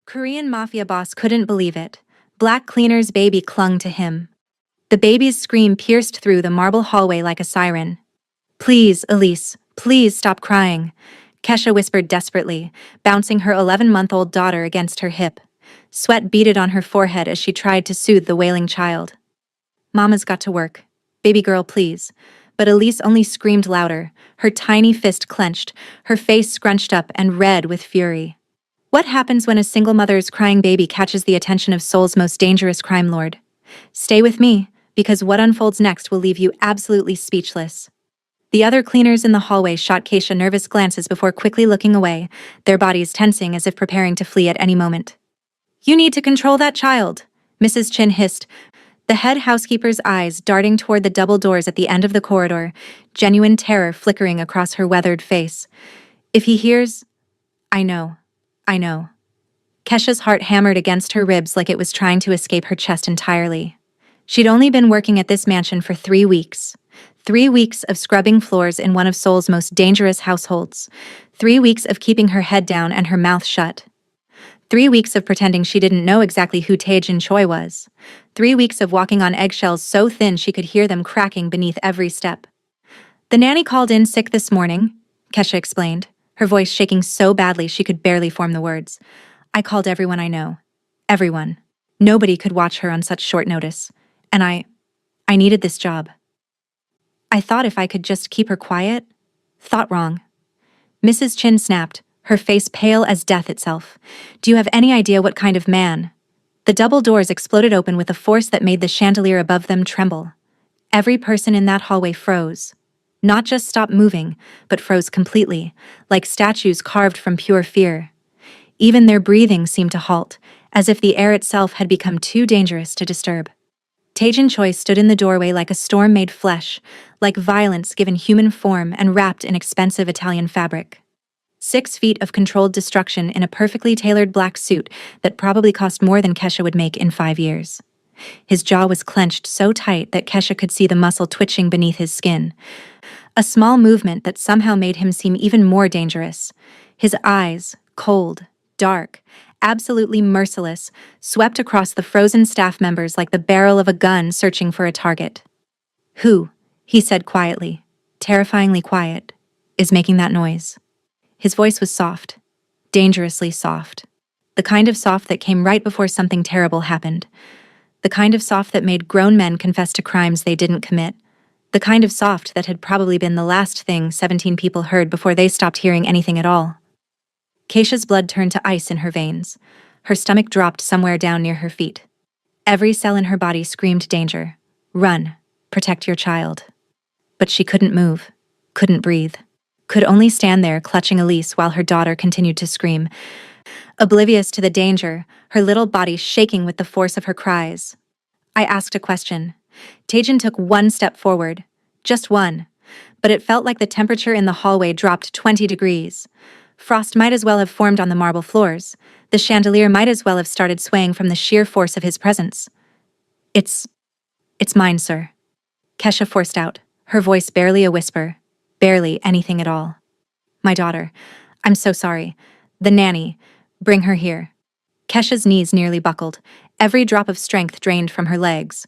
Korean Mafia boss couldn't believe it. Black cleaner's baby clung to him. The baby's scream pierced through the marble hallway like a siren. "Please, Elise, please stop crying," Kesha whispered desperately, bouncing her 11-month-old daughter against her hip. Sweat beaded on her forehead as she tried to soothe the wailing child. "Mama's got to work. Baby girl, please." But Elise only screamed louder, her tiny fist clenched, her face scrunched up and red with fury. What happens when a single mother's crying baby catches the attention of Seoul's most dangerous crime lord? Stay with me, because what unfolds next will leave you absolutely speechless. The other cleaners in the hallway shot Keisha nervous glances before quickly looking away, their bodies tensing as if preparing to flee at any moment. "You need to control that child," Mrs. Chin hissed, the head housekeeper's eyes darting toward the double doors at the end of the corridor, genuine terror flickering across her weathered face. "If he hears—" I know. Kesha's heart hammered against her ribs like it was trying to escape her chest entirely. She'd only been working at this mansion for 3 weeks. 3 weeks of scrubbing floors in one of Seoul's most dangerous households. 3 weeks of keeping her head down and her mouth shut. 3 weeks of pretending she didn't know exactly who Tae-jin Choi was. 3 weeks of walking on eggshells so thin she could hear them cracking beneath every step. "The nanny called in sick this morning," Kesha explained, her voice shaking so badly she could barely form the words. "I called everyone I know. Everyone. Nobody could watch her on such short notice. And I needed this job. I thought if I could just keep her quiet." "Thought wrong." Mrs. Chin snapped, her face pale as death itself. "Do you have any idea what kind of man?" The double doors exploded open with a force that made the chandelier above them tremble. Every person in that hallway froze. Not just stopped moving, but froze completely, like statues carved from pure fear. Even their breathing seemed to halt, as if the air itself had become too dangerous to disturb. Tae-jin Choi stood in the doorway like a storm made flesh, like violence given human form and wrapped in expensive Italian fabric. 6 feet of controlled destruction in a perfectly tailored black suit that probably cost more than Kesha would make in 5 years. His jaw was clenched so tight that Kesha could see the muscle twitching beneath his skin. A small movement that somehow made him seem even more dangerous. His eyes, cold, dark, absolutely merciless, swept across the frozen staff members like the barrel of a gun searching for a target. "Who," he said quietly, terrifyingly quiet, "is making that noise?" His voice was soft, dangerously soft. The kind of soft that came right before something terrible happened. The kind of soft that made grown men confess to crimes they didn't commit. The kind of soft that had probably been the last thing 17 people heard before they stopped hearing anything at all. Keisha's blood turned to ice in her veins. Her stomach dropped somewhere down near her feet. Every cell in her body screamed danger. Run. Protect your child. But she couldn't move. Couldn't breathe. Could only stand there clutching Elise while her daughter continued to scream. Oblivious to the danger, her little body shaking with the force of her cries. I asked a question. Tae-jin took 1 step forward. Just one. But it felt like the temperature in the hallway dropped 20 degrees. Frost might as well have formed on the marble floors. The chandelier might as well have started swaying from the sheer force of his presence. It's mine, sir," Kesha forced out, her voice barely a whisper, barely anything at all. "My daughter. I'm so sorry. The nanny. Bring her here." Kesha's knees nearly buckled, every drop of strength drained from her legs.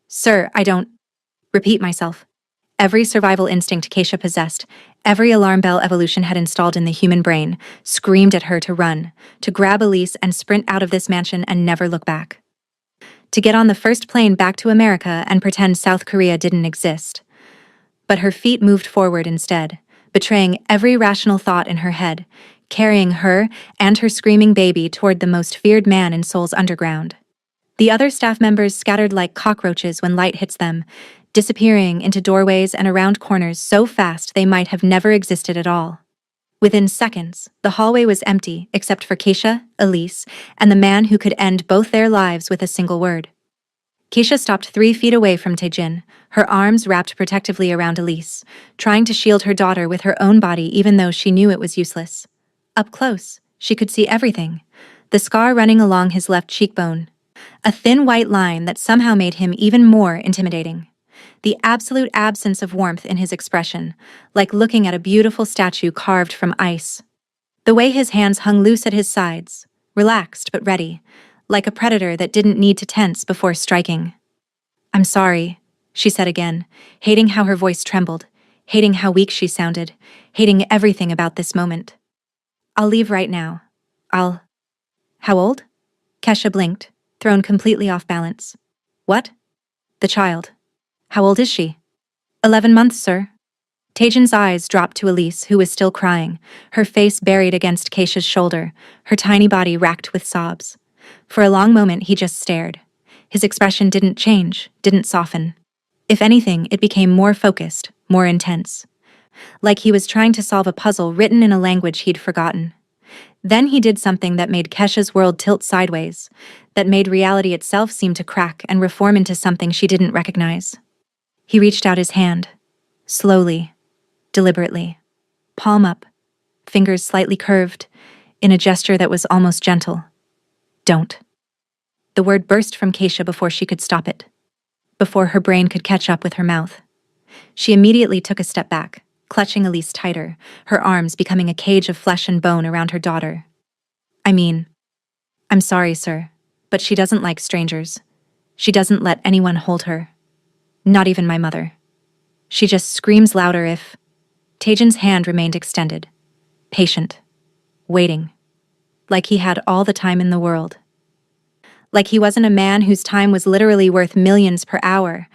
"Sir, I don't—" Repeat myself. Every survival instinct Keisha possessed, every alarm bell evolution had installed in the human brain, screamed at her to run, to grab Elise and sprint out of this mansion and never look back. To get on the first plane back to America and pretend South Korea didn't exist. But her feet moved forward instead, betraying every rational thought in her head, carrying her and her screaming baby toward the most feared man in Seoul's underground. The other staff members scattered like cockroaches when light hits them, disappearing into doorways and around corners so fast they might have never existed at all. Within seconds, the hallway was empty except for Keisha, Elise, and the man who could end both their lives with a single word. Keisha stopped 3 feet away from Tae-jin, her arms wrapped protectively around Elise, trying to shield her daughter with her own body even though she knew it was useless. Up close, she could see everything. The scar running along his left cheekbone. A thin white line that somehow made him even more intimidating. The absolute absence of warmth in his expression, like looking at a beautiful statue carved from ice. The way his hands hung loose at his sides, relaxed but ready, like a predator that didn't need to tense before striking. "I'm sorry," she said again, hating how her voice trembled, hating how weak she sounded, hating everything about this moment. "I'll leave right now. I'll—" "How old?" Kesha blinked, thrown completely off balance. "What?" "The child. How old is she?" 11 months, sir." Tajin's eyes dropped to Elise, who was still crying, her face buried against Keisha's shoulder, her tiny body racked with sobs. For a long moment he just stared. His expression didn't change, didn't soften. If anything, it became more focused, more intense. Like he was trying to solve a puzzle written in a language he'd forgotten. Then he did something that made Kesha's world tilt sideways, that made reality itself seem to crack and reform into something she didn't recognize. He reached out his hand, slowly, deliberately, palm up, fingers slightly curved, in a gesture that was almost gentle. "Don't." The word burst from Keisha before she could stop it, before her brain could catch up with her mouth. She immediately took a step back, clutching Elise tighter, her arms becoming a cage of flesh and bone around her daughter. "I mean, I'm sorry, sir, but she doesn't like strangers. She doesn't let anyone hold her. Not even my mother. She just screams louder if—" Tajin's hand remained extended, patient, waiting, like he had all the time in the world. Like he wasn't a man whose time was literally worth millions per hour.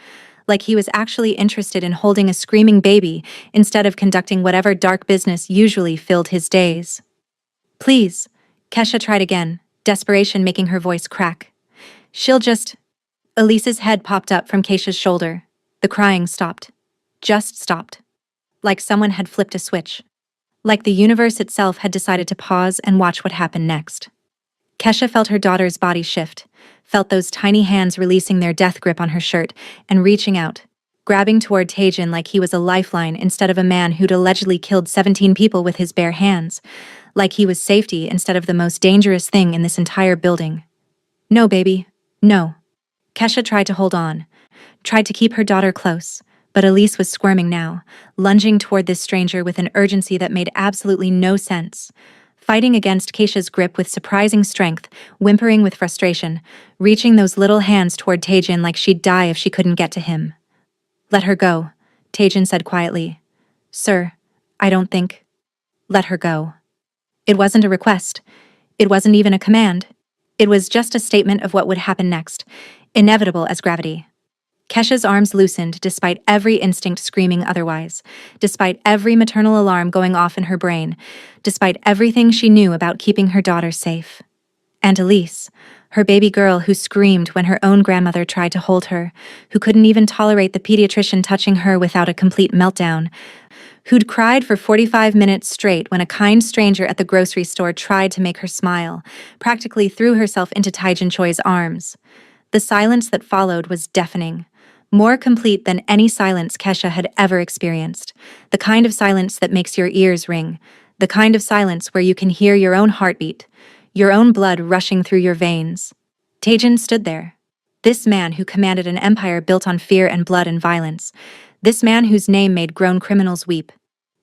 Like he was actually interested in holding a screaming baby instead of conducting whatever dark business usually filled his days. "Please," Kesha tried again, desperation making her voice crack. "She'll just—" Elise's head popped up from Keisha's shoulder. The crying stopped. Just stopped. Like someone had flipped a switch. Like the universe itself had decided to pause and watch what happened next. Kesha felt her daughter's body shift, felt those tiny hands releasing their death grip on her shirt and reaching out, grabbing toward Tajin like he was a lifeline instead of a man who'd allegedly killed 17 people with his bare hands, like he was safety instead of the most dangerous thing in this entire building. "No, baby. No." Kesha tried to hold on, tried to keep her daughter close, but Elise was squirming now, lunging toward this stranger with an urgency that made absolutely no sense. Fighting against Keisha's grip with surprising strength, whimpering with frustration, reaching those little hands toward Tajin like she'd die if she couldn't get to him. "Let her go," Tajin said quietly. "Sir, I don't think—" "Let her go." It wasn't a request. It wasn't even a command. It was just a statement of what would happen next, inevitable as gravity. Kesha's arms loosened despite every instinct screaming otherwise, despite every maternal alarm going off in her brain, despite everything she knew about keeping her daughter safe. And Elise, her baby girl who screamed when her own grandmother tried to hold her, who couldn't even tolerate the pediatrician touching her without a complete meltdown, who'd cried for 45 minutes straight when a kind stranger at the grocery store tried to make her smile, practically threw herself into Taijin Choi's arms. The silence that followed was deafening, more complete than any silence Kesha had ever experienced, the kind of silence that makes your ears ring, the kind of silence where you can hear your own heartbeat, your own blood rushing through your veins. Tajin stood there. This man who commanded an empire built on fear and blood and violence. This man whose name made grown criminals weep.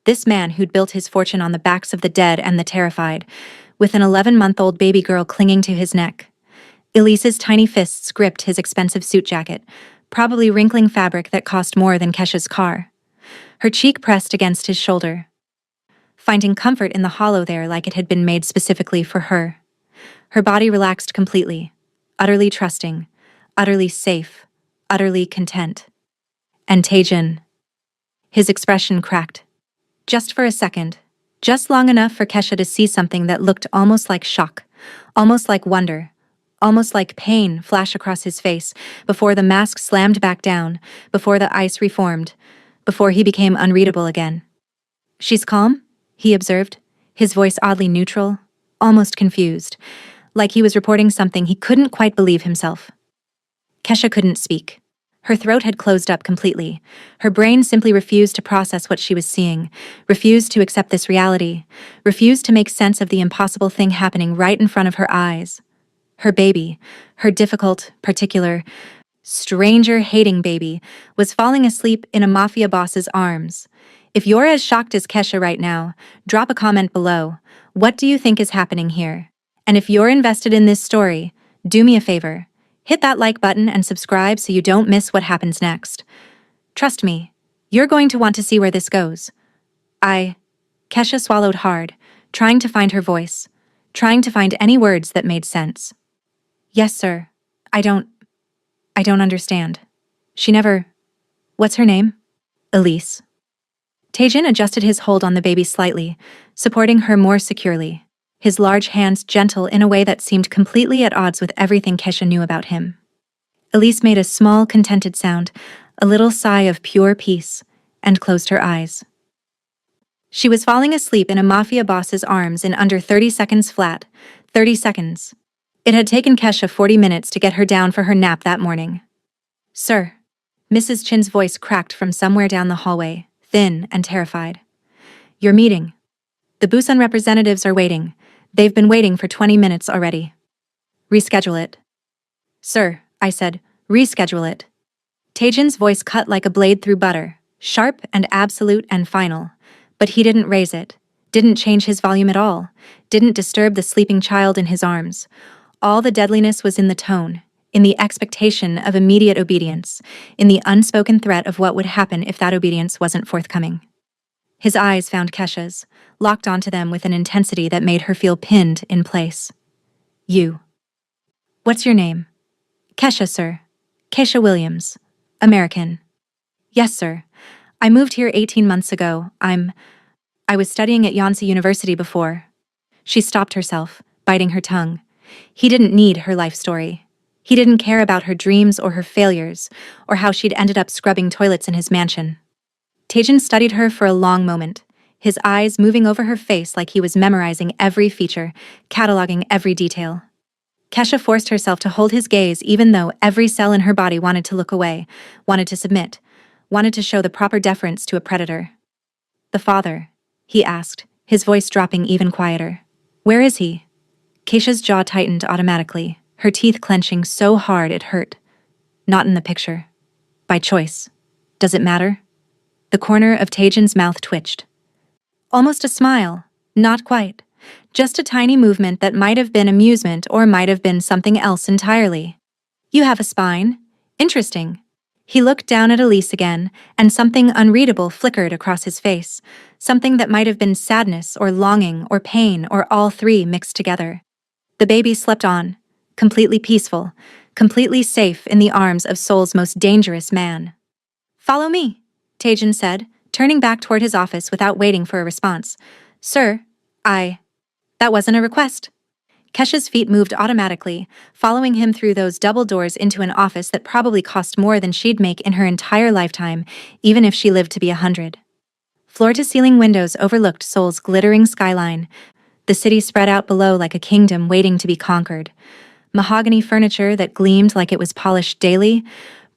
This man who'd built his fortune on the backs of the dead and the terrified, with an 11-month-old baby girl clinging to his neck. Elise's tiny fists gripped his expensive suit jacket, probably wrinkling fabric that cost more than Kesha's car. Her cheek pressed against his shoulder, finding comfort in the hollow there like it had been made specifically for her. Her body relaxed completely, utterly trusting, utterly safe, utterly content. And Tajin. His expression cracked. Just for a second, just long enough for Kesha to see something that looked almost like shock, almost like wonder, almost like pain flash across his face before the mask slammed back down, before the ice reformed, before he became unreadable again. "She's calm?" he observed, his voice oddly neutral, almost confused, like he was reporting something he couldn't quite believe himself. Kesha couldn't speak. Her throat had closed up completely. Her brain simply refused to process what she was seeing, refused to accept this reality, refused to make sense of the impossible thing happening right in front of her eyes. Her baby, her difficult, particular, stranger-hating baby, was falling asleep in a Mafia boss's arms. If you're as shocked as Kesha right now, drop a comment below. What do you think is happening here? And if you're invested in this story, do me a favor. Hit that like button and subscribe so you don't miss what happens next. Trust me, you're going to want to see where this goes. Kesha swallowed hard, trying to find her voice, trying to find any words that made sense. Yes, sir. I don't understand. She never. What's her name? Elise. Taejin adjusted his hold on the baby slightly, supporting her more securely, his large hands gentle in a way that seemed completely at odds with everything Kesha knew about him. Elise made a small, contented sound, a little sigh of pure peace, and closed her eyes. She was falling asleep in a Mafia boss's arms in under 30 seconds flat. 30 seconds. It had taken Kesha 40 minutes to get her down for her nap that morning. Sir. Mrs. Chin's voice cracked from somewhere down the hallway, thin and terrified. Your meeting. The Busan representatives are waiting. They've been waiting for 20 minutes already. Reschedule it. Sir, I said, reschedule it. Taejin's voice cut like a blade through butter, sharp and absolute and final. But he didn't raise it, didn't change his volume at all, didn't disturb the sleeping child in his arms. All the deadliness was in the tone, in the expectation of immediate obedience, in the unspoken threat of what would happen if that obedience wasn't forthcoming. His eyes found Kesha's, locked onto them with an intensity that made her feel pinned in place. You. What's your name? Kesha, sir. Kesha Williams. American. Yes, sir. I moved here 18 months ago. I was studying at Yonsei University before. She stopped herself, biting her tongue. He didn't need her life story. He didn't care about her dreams or her failures, or how she'd ended up scrubbing toilets in his mansion. Taejin studied her for a long moment, his eyes moving over her face like he was memorizing every feature, cataloging every detail. Kesha forced herself to hold his gaze even though every cell in her body wanted to look away, wanted to submit, wanted to show the proper deference to a predator. The father, he asked, his voice dropping even quieter. Where is he? Keisha's jaw tightened automatically, her teeth clenching so hard it hurt. Not in the picture. By choice. Does it matter? The corner of Taejin's mouth twitched. Almost a smile. Not quite. Just a tiny movement that might have been amusement or might have been something else entirely. You have a spine? Interesting. He looked down at Elise again, and something unreadable flickered across his face, something that might have been sadness or longing or pain or all three mixed together. The baby slept on, completely peaceful, completely safe in the arms of Seoul's most dangerous man. Follow me, Taejin said, turning back toward his office without waiting for a response. Sir, That wasn't a request. Kesha's feet moved automatically, following him through those double doors into an office that probably cost more than she'd make in her entire lifetime, even if she lived to be 100. Floor-to-ceiling windows overlooked Seoul's glittering skyline, the city spread out below like a kingdom waiting to be conquered. Mahogany furniture that gleamed like it was polished daily,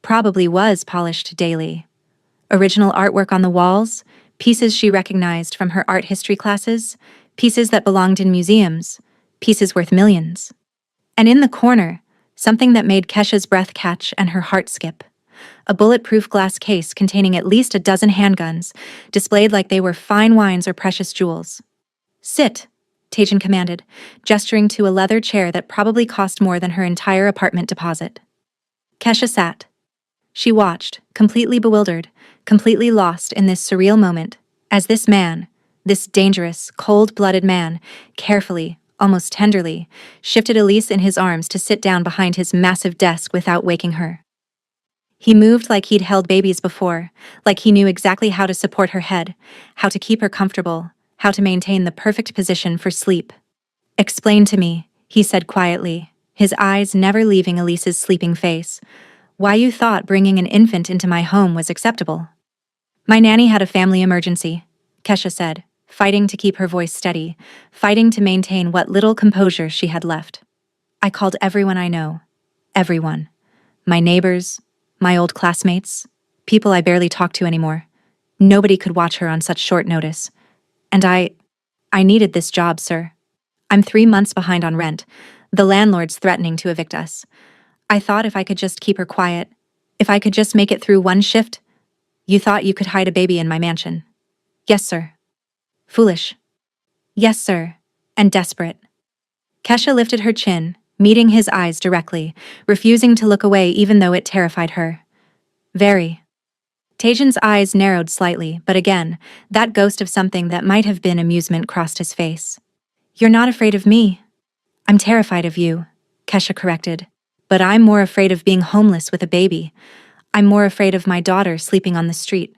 probably was polished daily. Original artwork on the walls, pieces she recognized from her art history classes, pieces that belonged in museums, pieces worth millions. And in the corner, something that made Kesha's breath catch and her heart skip. A bulletproof glass case containing at least a dozen handguns, displayed like they were fine wines or precious jewels. Sit, Taejin commanded, gesturing to a leather chair that probably cost more than her entire apartment deposit. Kesha sat. She watched, completely bewildered, completely lost in this surreal moment, as this man, this dangerous, cold-blooded man, carefully, almost tenderly, shifted Elise in his arms to sit down behind his massive desk without waking her. He moved like he'd held babies before, like he knew exactly how to support her head, how to keep her comfortable, how to maintain the perfect position for sleep. Explain to me, he said quietly, his eyes never leaving Elise's sleeping face, why you thought bringing an infant into my home was acceptable. My nanny had a family emergency, Kesha said, fighting to keep her voice steady, fighting to maintain what little composure she had left. I called everyone I know. Everyone. My neighbors, my old classmates, people I barely talk to anymore. Nobody could watch her on such short notice. And I needed this job, sir. I'm 3 months behind on rent. The landlord's threatening to evict us. I thought if I could just keep her quiet, if I could just make it through one shift. You thought you could hide a baby in my mansion. Yes, sir. Foolish. Yes, sir. And desperate. Kesha lifted her chin, meeting his eyes directly, refusing to look away even though it terrified her. Very. Tajan's eyes narrowed slightly, but again, that ghost of something that might have been amusement crossed his face. You're not afraid of me. I'm terrified of you, Kesha corrected. But I'm more afraid of being homeless with a baby. I'm more afraid of my daughter sleeping on the street.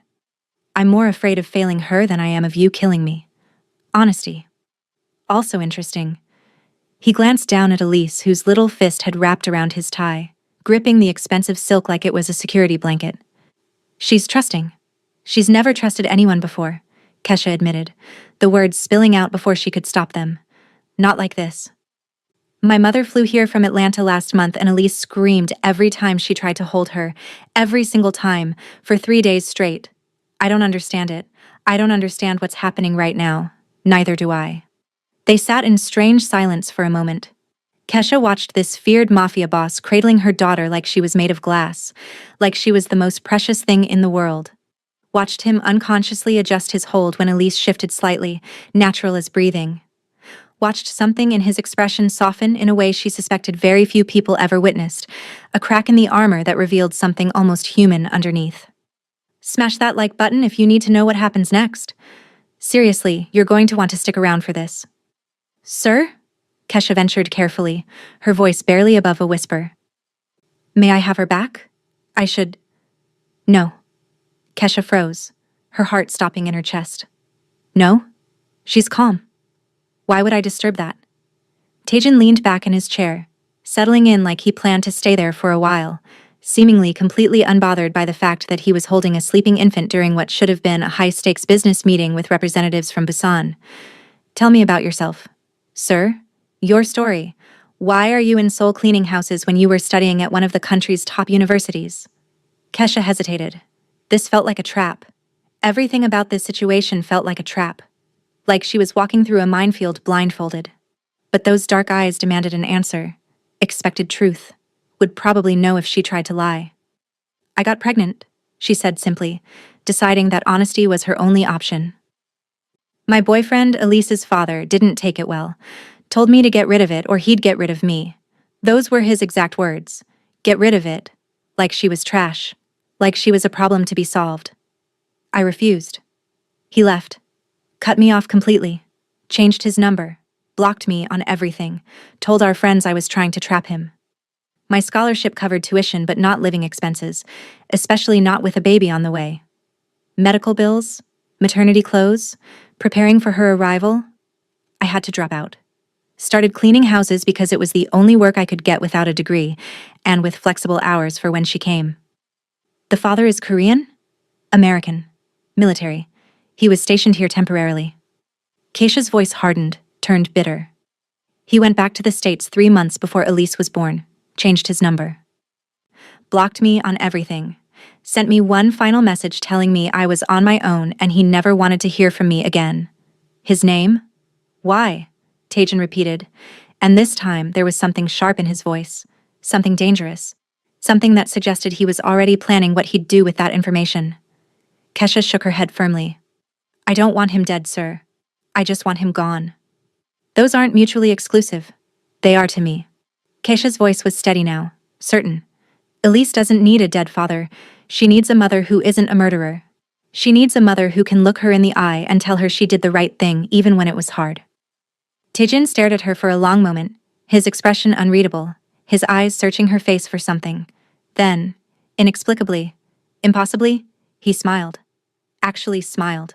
I'm more afraid of failing her than I am of you killing me. Honesty. Also interesting. He glanced down at Elise, whose little fist had wrapped around his tie, gripping the expensive silk like it was a security blanket. She's trusting. She's never trusted anyone before, Kesha admitted, the words spilling out before she could stop them. Not like this. My mother flew here from Atlanta last month and Elise screamed every time she tried to hold her, every single time, for 3 days straight. I don't understand it. I don't understand what's happening right now. Neither do I. They sat in strange silence for a moment. Kesha watched this feared mafia boss cradling her daughter like she was made of glass, like she was the most precious thing in the world. Watched him unconsciously adjust his hold when Elise shifted slightly, natural as breathing. Watched something in his expression soften in a way she suspected very few people ever witnessed, a crack in the armor that revealed something almost human underneath. Smash that like button if you need to know what happens next. Seriously, you're going to want to stick around for this. Sir? Kesha ventured carefully, her voice barely above a whisper. May I have her back? I should... No. Kesha froze, her heart stopping in her chest. No? She's calm. Why would I disturb that? Tajan leaned back in his chair, settling in like he planned to stay there for a while, seemingly completely unbothered by the fact that he was holding a sleeping infant during what should have been a high-stakes business meeting with representatives from Busan. Tell me about yourself. Sir? Your story. Why are you in soul cleaning houses when you were studying at one of the country's top universities? Kesha hesitated. This felt like a trap. Everything about this situation felt like a trap. Like she was walking through a minefield blindfolded. But those dark eyes demanded an answer. Expected truth. Would probably know if she tried to lie. I got pregnant, she said simply, deciding that honesty was her only option. My boyfriend, Elise's father, didn't take it well. Told me to get rid of it or he'd get rid of me. Those were his exact words. Get rid of it. Like she was trash. Like she was a problem to be solved. I refused. He left. Cut me off completely. Changed his number. Blocked me on everything. Told our friends I was trying to trap him. My scholarship covered tuition but not living expenses, especially not with a baby on the way. Medical bills, maternity clothes, preparing for her arrival. I had to drop out. Started cleaning houses because it was the only work I could get without a degree, and with flexible hours for when she came. The father is Korean? American. Military. He was stationed here temporarily. Keisha's voice hardened, turned bitter. He went back to the States 3 months before Elise was born, changed his number. Blocked me on everything. Sent me one final message telling me I was on my own and he never wanted to hear from me again. His name? Why? Tajan repeated, and this time there was something sharp in his voice, something dangerous, something that suggested he was already planning what he'd do with that information. Kesha shook her head firmly. I don't want him dead, sir. I just want him gone. Those aren't mutually exclusive. They are to me. Keisha's voice was steady now, certain. Elise doesn't need a dead father. She needs a mother who isn't a murderer. She needs a mother who can look her in the eye and tell her she did the right thing even when it was hard. Tajan stared at her for a long moment, his expression unreadable, his eyes searching her face for something. Then, inexplicably, impossibly, he smiled. Actually smiled.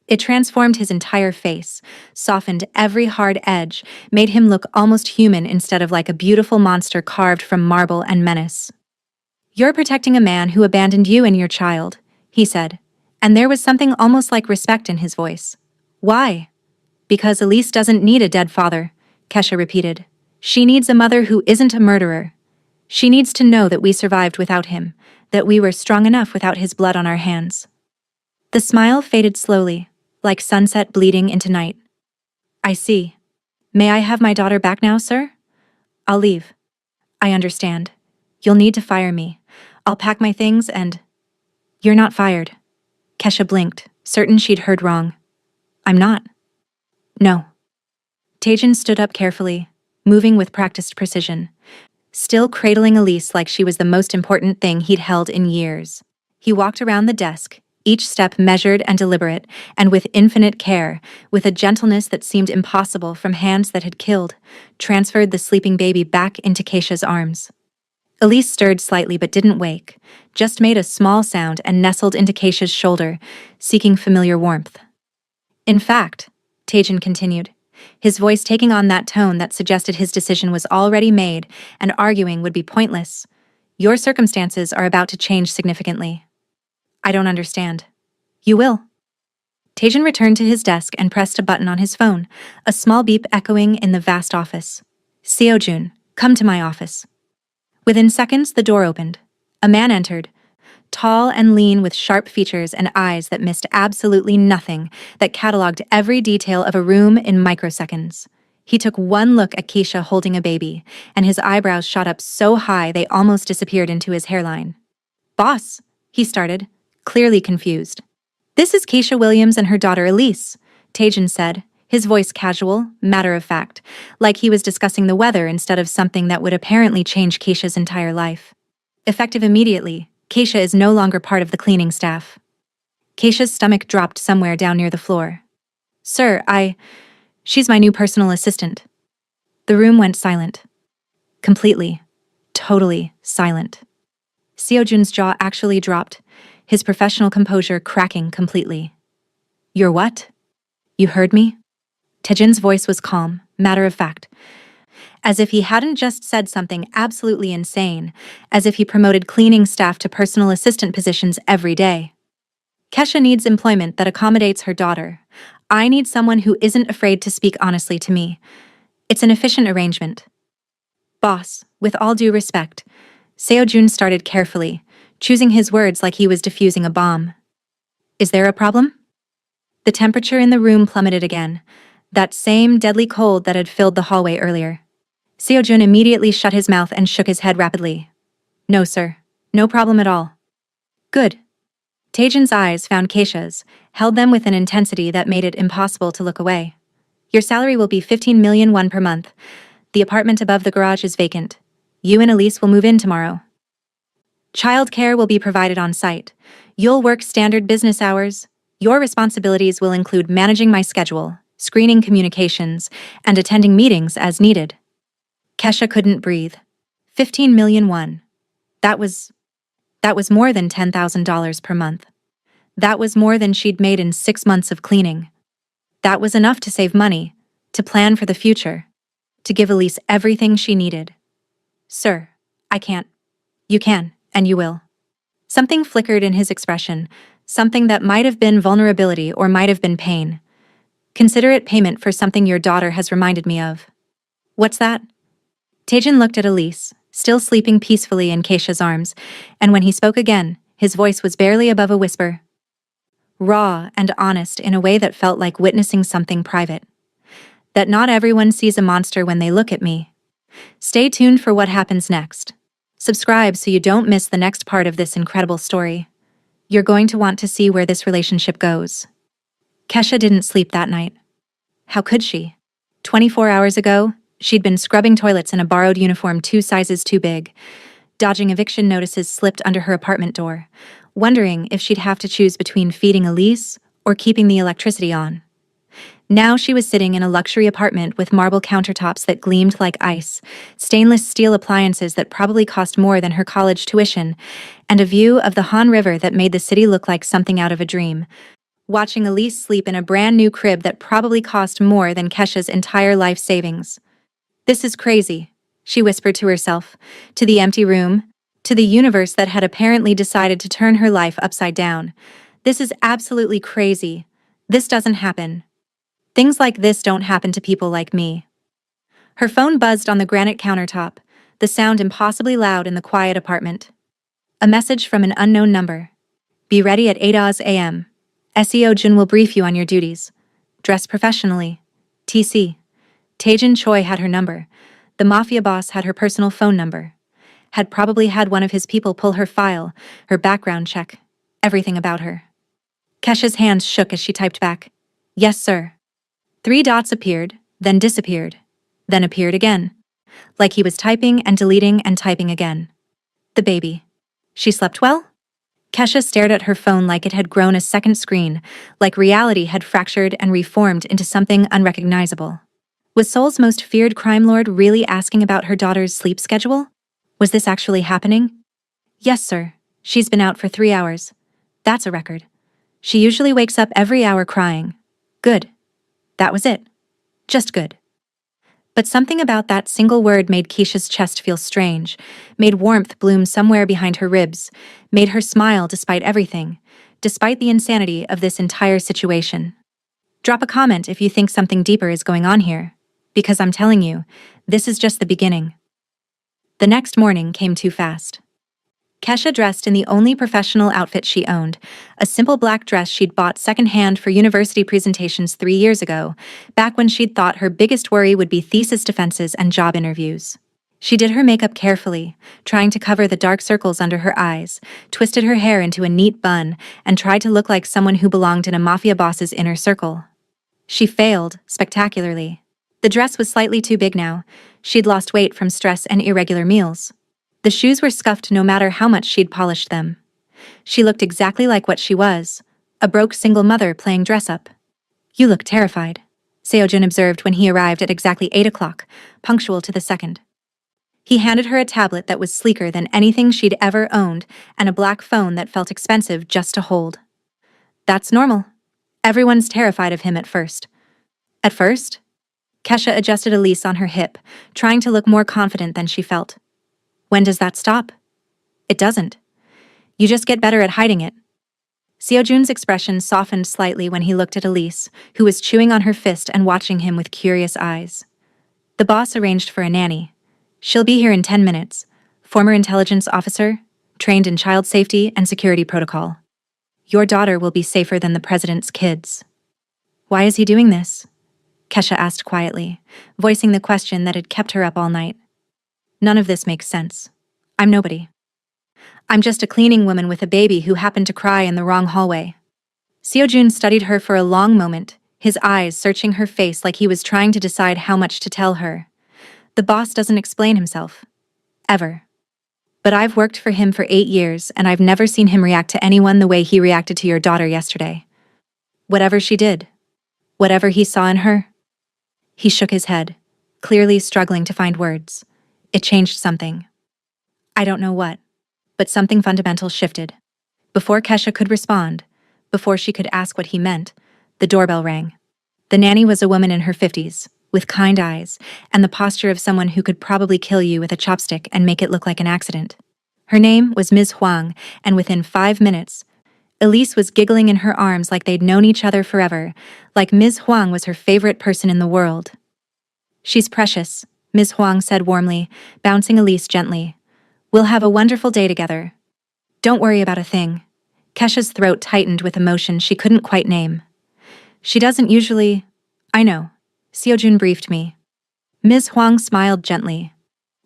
It transformed his entire face, softened every hard edge, made him look almost human instead of like a beautiful monster carved from marble and menace. You're protecting a man who abandoned you and your child, he said, and there was something almost like respect in his voice. Why? Because Elise doesn't need a dead father, Kesha repeated. She needs a mother who isn't a murderer. She needs to know that we survived without him, that we were strong enough without his blood on our hands. The smile faded slowly, like sunset bleeding into night. I see. May I have my daughter back now, sir? I'll leave. I understand. You'll need to fire me. I'll pack my things and... You're not fired. Kesha blinked, certain she'd heard wrong. I'm not. No. Tajan stood up carefully, moving with practiced precision, still cradling Elise like she was the most important thing he'd held in years. He walked around the desk, each step measured and deliberate, and with infinite care, with a gentleness that seemed impossible from hands that had killed, transferred the sleeping baby back into Keisha's arms. Elise stirred slightly but didn't wake, just made a small sound and nestled into Keisha's shoulder, seeking familiar warmth. In fact, Tajan continued, his voice taking on that tone that suggested his decision was already made and arguing would be pointless, your circumstances are about to change significantly. I don't understand. You will. Tajan returned to his desk and pressed a button on his phone, a small beep echoing in the vast office. Seojun, come to my office. Within seconds, the door opened. A man entered, tall and lean with sharp features and eyes that missed absolutely nothing, that cataloged every detail of a room in microseconds. He took one look at Keisha holding a baby, and his eyebrows shot up so high they almost disappeared into his hairline. Boss, he started, clearly confused. This is Keisha Williams and her daughter Elise, Tajan said, his voice casual, matter-of-fact, like he was discussing the weather instead of something that would apparently change Keisha's entire life. Effective immediately, Keisha is no longer part of the cleaning staff. Keisha's stomach dropped somewhere down near the floor. Sir, she's my new personal assistant. The room went silent. Completely, totally silent. Seojun's jaw actually dropped, his professional composure cracking completely. You're what? You heard me? Tajan's voice was calm, matter-of-fact, as if he hadn't just said something absolutely insane, as if he promoted cleaning staff to personal assistant positions every day. Kesha needs employment that accommodates her daughter. I need someone who isn't afraid to speak honestly to me. It's an efficient arrangement. Boss, with all due respect, Seojun started carefully, choosing his words like he was defusing a bomb. Is there a problem? The temperature in the room plummeted again, that same deadly cold that had filled the hallway earlier. Seojun immediately shut his mouth and shook his head rapidly. No, sir. No problem at all. Good. Tajan's eyes found Keisha's, held them with an intensity that made it impossible to look away. Your salary will be 15 million won per month. The apartment above the garage is vacant. You and Elise will move in tomorrow. Childcare will be provided on site. You'll work standard business hours. Your responsibilities will include managing my schedule, screening communications, and attending meetings as needed. Kesha couldn't breathe. 15 million won. That was more than $10,000 per month. That was more than she'd made in 6 months of cleaning. That was enough to save money, to plan for the future, to give Elise everything she needed. Sir, I can't. You can, and you will. Something flickered in his expression, something that might have been vulnerability or might have been pain. Consider it payment for something your daughter has reminded me of. What's that? Tajan looked at Elise, still sleeping peacefully in Keisha's arms, and when he spoke again, his voice was barely above a whisper. Raw and honest in a way that felt like witnessing something private. That not everyone sees a monster when they look at me. Stay tuned for what happens next. Subscribe so you don't miss the next part of this incredible story. You're going to want to see where this relationship goes. Kesha didn't sleep that night. How could she? 24 hours ago, she'd been scrubbing toilets in a borrowed uniform 2 sizes too big, dodging eviction notices slipped under her apartment door, wondering if she'd have to choose between feeding Elise or keeping the electricity on. Now she was sitting in a luxury apartment with marble countertops that gleamed like ice, stainless steel appliances that probably cost more than her college tuition, and a view of the Han River that made the city look like something out of a dream. Watching Elise sleep in a brand new crib that probably cost more than Kesha's entire life savings. This is crazy, she whispered to herself, to the empty room, to the universe that had apparently decided to turn her life upside down. This is absolutely crazy. This doesn't happen. Things like this don't happen to people like me. Her phone buzzed on the granite countertop, the sound impossibly loud in the quiet apartment. A message from an unknown number. Be ready at 8 a.m. Seojun will brief you on your duties. Dress professionally. TC. Tajan Choi had her number. The Mafia boss had her personal phone number. Had probably had one of his people pull her file, her background check, everything about her. Kesha's hands shook as she typed back. Yes, sir. 3 dots appeared, then disappeared. then appeared again, like he was typing and deleting and typing again. The baby. She slept well? Kesha stared at her phone like it had grown a second screen, like reality had fractured and reformed into something unrecognizable. Was Seoul's most feared crime lord really asking about her daughter's sleep schedule? Was this actually happening? Yes, sir. She's been out for 3 hours. That's a record. She usually wakes up every hour crying. Good. That was it. Just good. But something about that single word made Keisha's chest feel strange, made warmth bloom somewhere behind her ribs, made her smile despite everything, despite the insanity of this entire situation. Drop a comment if you think something deeper is going on here, because I'm telling you, this is just the beginning. The next morning came too fast. Kesha dressed in the only professional outfit she owned, a simple black dress she'd bought secondhand for university presentations 3 years ago, back when she'd thought her biggest worry would be thesis defenses and job interviews. She did her makeup carefully, trying to cover the dark circles under her eyes, twisted her hair into a neat bun, and tried to look like someone who belonged in a mafia boss's inner circle. She failed, spectacularly. The dress was slightly too big now. She'd lost weight from stress and irregular meals. The shoes were scuffed no matter how much she'd polished them. She looked exactly like what she was, a broke single mother playing dress-up. You look terrified, Seojun observed when he arrived at exactly 8 o'clock, punctual to the second. He handed her a tablet that was sleeker than anything she'd ever owned and a black phone that felt expensive just to hold. That's normal. Everyone's terrified of him at first. At first? Kesha adjusted a leash on her hip, trying to look more confident than she felt. When does that stop? It doesn't. You just get better at hiding it. Seojun's expression softened slightly when he looked at Elise, who was chewing on her fist and watching him with curious eyes. The boss arranged for a nanny. She'll be here in 10 minutes. Former intelligence officer, trained in child safety and security protocol. Your daughter will be safer than the president's kids. Why is he doing this? Kesha asked quietly, voicing the question that had kept her up all night. None of this makes sense. I'm nobody. I'm just a cleaning woman with a baby who happened to cry in the wrong hallway. Seojun studied her for a long moment, his eyes searching her face like he was trying to decide how much to tell her. The boss doesn't explain himself. Ever. But I've worked for him for 8 years and I've never seen him react to anyone the way he reacted to your daughter yesterday. Whatever she did. Whatever he saw in her. He shook his head, clearly struggling to find words. It changed something. I don't know what, but something fundamental shifted. Before Kesha could respond, before she could ask what he meant, the doorbell rang. The nanny was a woman in her 50s, with kind eyes, and the posture of someone who could probably kill you with a chopstick and make it look like an accident. Her name was Ms. Huang, and within 5 minutes, Elise was giggling in her arms like they'd known each other forever, like Ms. Huang was her favorite person in the world. She's precious, Ms. Huang said warmly, bouncing Elise gently. We'll have a wonderful day together. Don't worry about a thing. Kesha's throat tightened with emotion she couldn't quite name. She doesn't usually... I know. Seojun briefed me. Ms. Huang smiled gently.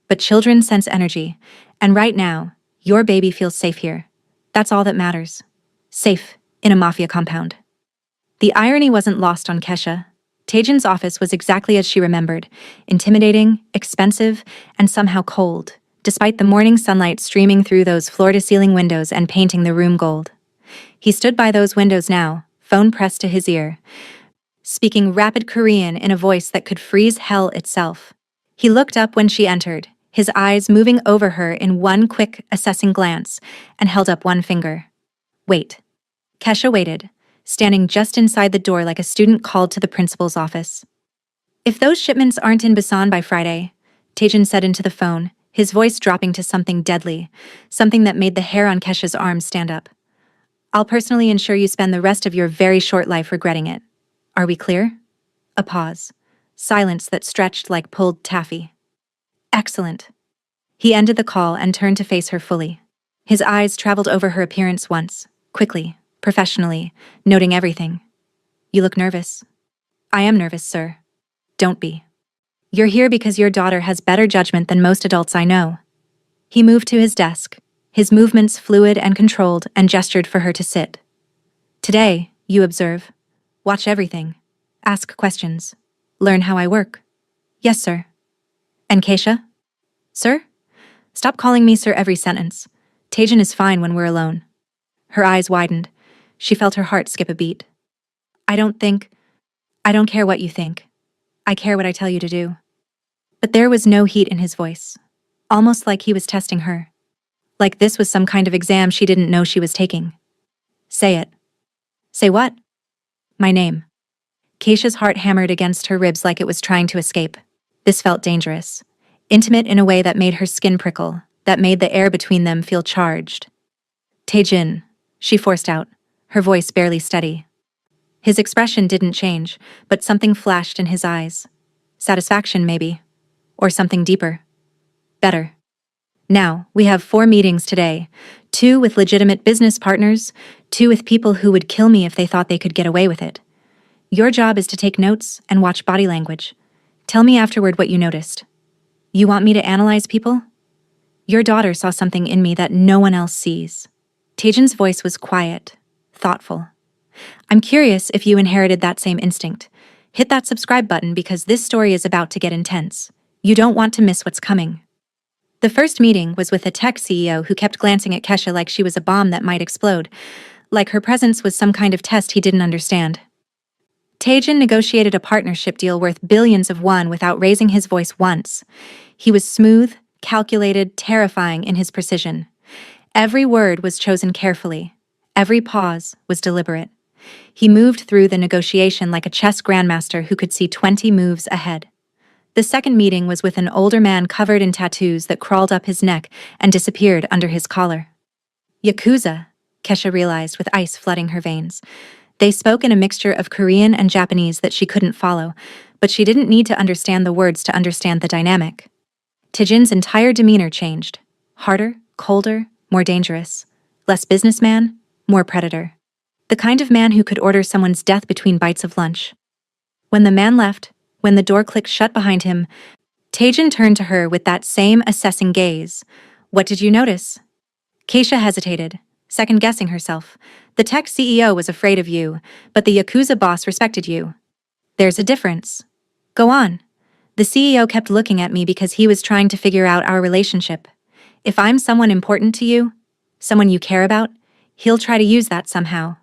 But children sense energy, and right now, your baby feels safe here. That's all that matters. Safe, in a mafia compound. The irony wasn't lost on Kesha. Taejin's office was exactly as she remembered, intimidating, expensive, and somehow cold, despite the morning sunlight streaming through those floor-to-ceiling windows and painting the room gold. He stood by those windows now, phone pressed to his ear, speaking rapid Korean in a voice that could freeze hell itself. He looked up when she entered, his eyes moving over her in one quick, assessing glance, and held up one finger. Wait. Kesha waited, standing just inside the door like a student called to the principal's office. If those shipments aren't in Busan by Friday, Taejin said into the phone, his voice dropping to something deadly, something that made the hair on Kesha's arms stand up. I'll personally ensure you spend the rest of your very short life regretting it. Are we clear? A pause. Silence that stretched like pulled taffy. Excellent. He ended the call and turned to face her fully. His eyes traveled over her appearance once, quickly, professionally, noting everything. You look nervous. I am nervous, sir. Don't be. You're here because your daughter has better judgment than most adults I know. He moved to his desk, his movements fluid and controlled, and gestured for her to sit. Today, you observe. Watch everything. Ask questions. Learn how I work. Yes, sir. And Keisha? Sir? Stop calling me sir every sentence. Taejin is fine when we're alone. Her eyes widened. She felt her heart skip a beat. I don't care what you think. I care what I tell you to do. But there was no heat in his voice. Almost like he was testing her. Like this was some kind of exam she didn't know she was taking. Say it. Say what? My name. Keisha's heart hammered against her ribs like it was trying to escape. This felt dangerous. Intimate in a way that made her skin prickle, that made the air between them feel charged. Taejin, she forced out, her voice barely steady. His expression didn't change, but something flashed in his eyes. Satisfaction, maybe. Or something deeper. Better. Now, we have 4 meetings today. 2 with legitimate business partners, 2 with people who would kill me if they thought they could get away with it. Your job is to take notes and watch body language. Tell me afterward what you noticed. You want me to analyze people? Your daughter saw something in me that no one else sees. Taejin's voice was quiet, thoughtful. I'm curious if you inherited that same instinct. Hit that subscribe button because this story is about to get intense. You don't want to miss what's coming. The first meeting was with a tech CEO who kept glancing at Kesha like she was a bomb that might explode, like her presence was some kind of test he didn't understand. Taejin negotiated a partnership deal worth billions of won without raising his voice once. He was smooth, calculated, terrifying in his precision. Every word was chosen carefully. Every pause was deliberate. He moved through the negotiation like a chess grandmaster who could see 20 moves ahead. The second meeting was with an older man covered in tattoos that crawled up his neck and disappeared under his collar. Yakuza, Kesha realized with ice flooding her veins. They spoke in a mixture of Korean and Japanese that she couldn't follow, but she didn't need to understand the words to understand the dynamic. Taejin's entire demeanor changed. Harder, colder, more dangerous. Less businessman, more predator. The kind of man who could order someone's death between bites of lunch. When the man left, when the door clicked shut behind him, Taejin turned to her with that same assessing gaze. What did you notice? Keisha hesitated, second-guessing herself. The tech CEO was afraid of you, but the Yakuza boss respected you. There's a difference. Go on. The CEO kept looking at me because he was trying to figure out our relationship. If I'm someone important to you, someone you care about, he'll try to use that somehow.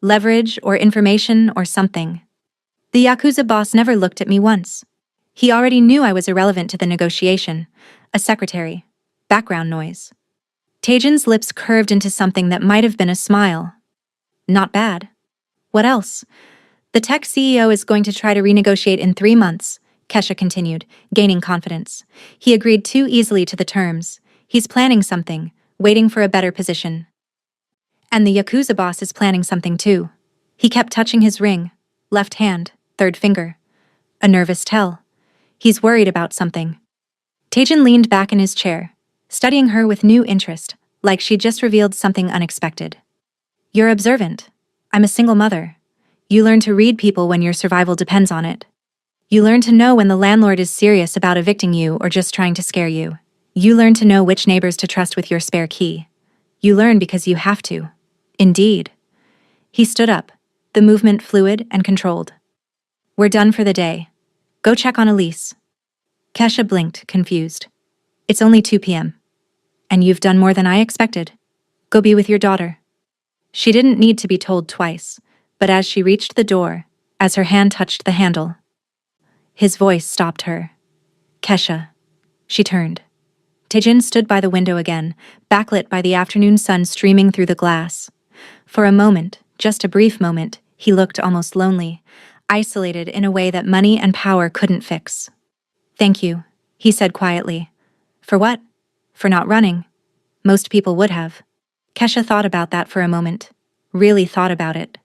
Leverage or information or something. The Yakuza boss never looked at me once. He already knew I was irrelevant to the negotiation. A secretary. Background noise. Taejin's lips curved into something that might have been a smile. Not bad. What else? The tech CEO is going to try to renegotiate in 3 months, Kesha continued, gaining confidence. He agreed too easily to the terms. He's planning something, waiting for a better position. And the Yakuza boss is planning something too. He kept touching his ring, left hand, third finger. A nervous tell. He's worried about something. Taejin leaned back in his chair, studying her with new interest, like she'd just revealed something unexpected. You're observant. I'm a single mother. You learn to read people when your survival depends on it. You learn to know when the landlord is serious about evicting you or just trying to scare you. You learn to know which neighbors to trust with your spare key. You learn because you have to. Indeed. He stood up, the movement fluid and controlled. We're done for the day. Go check on Elise. Kesha blinked, confused. It's only 2 p.m. And you've done more than I expected. Go be with your daughter. She didn't need to be told twice, but as she reached the door, as her hand touched the handle, his voice stopped her. Kesha. She turned. Taejin stood by the window again, backlit by the afternoon sun streaming through the glass. For a moment, just a brief moment, he looked almost lonely, isolated in a way that money and power couldn't fix. Thank you, he said quietly. For what? For not running. Most people would have. Kesha thought about that for a moment, really thought about it.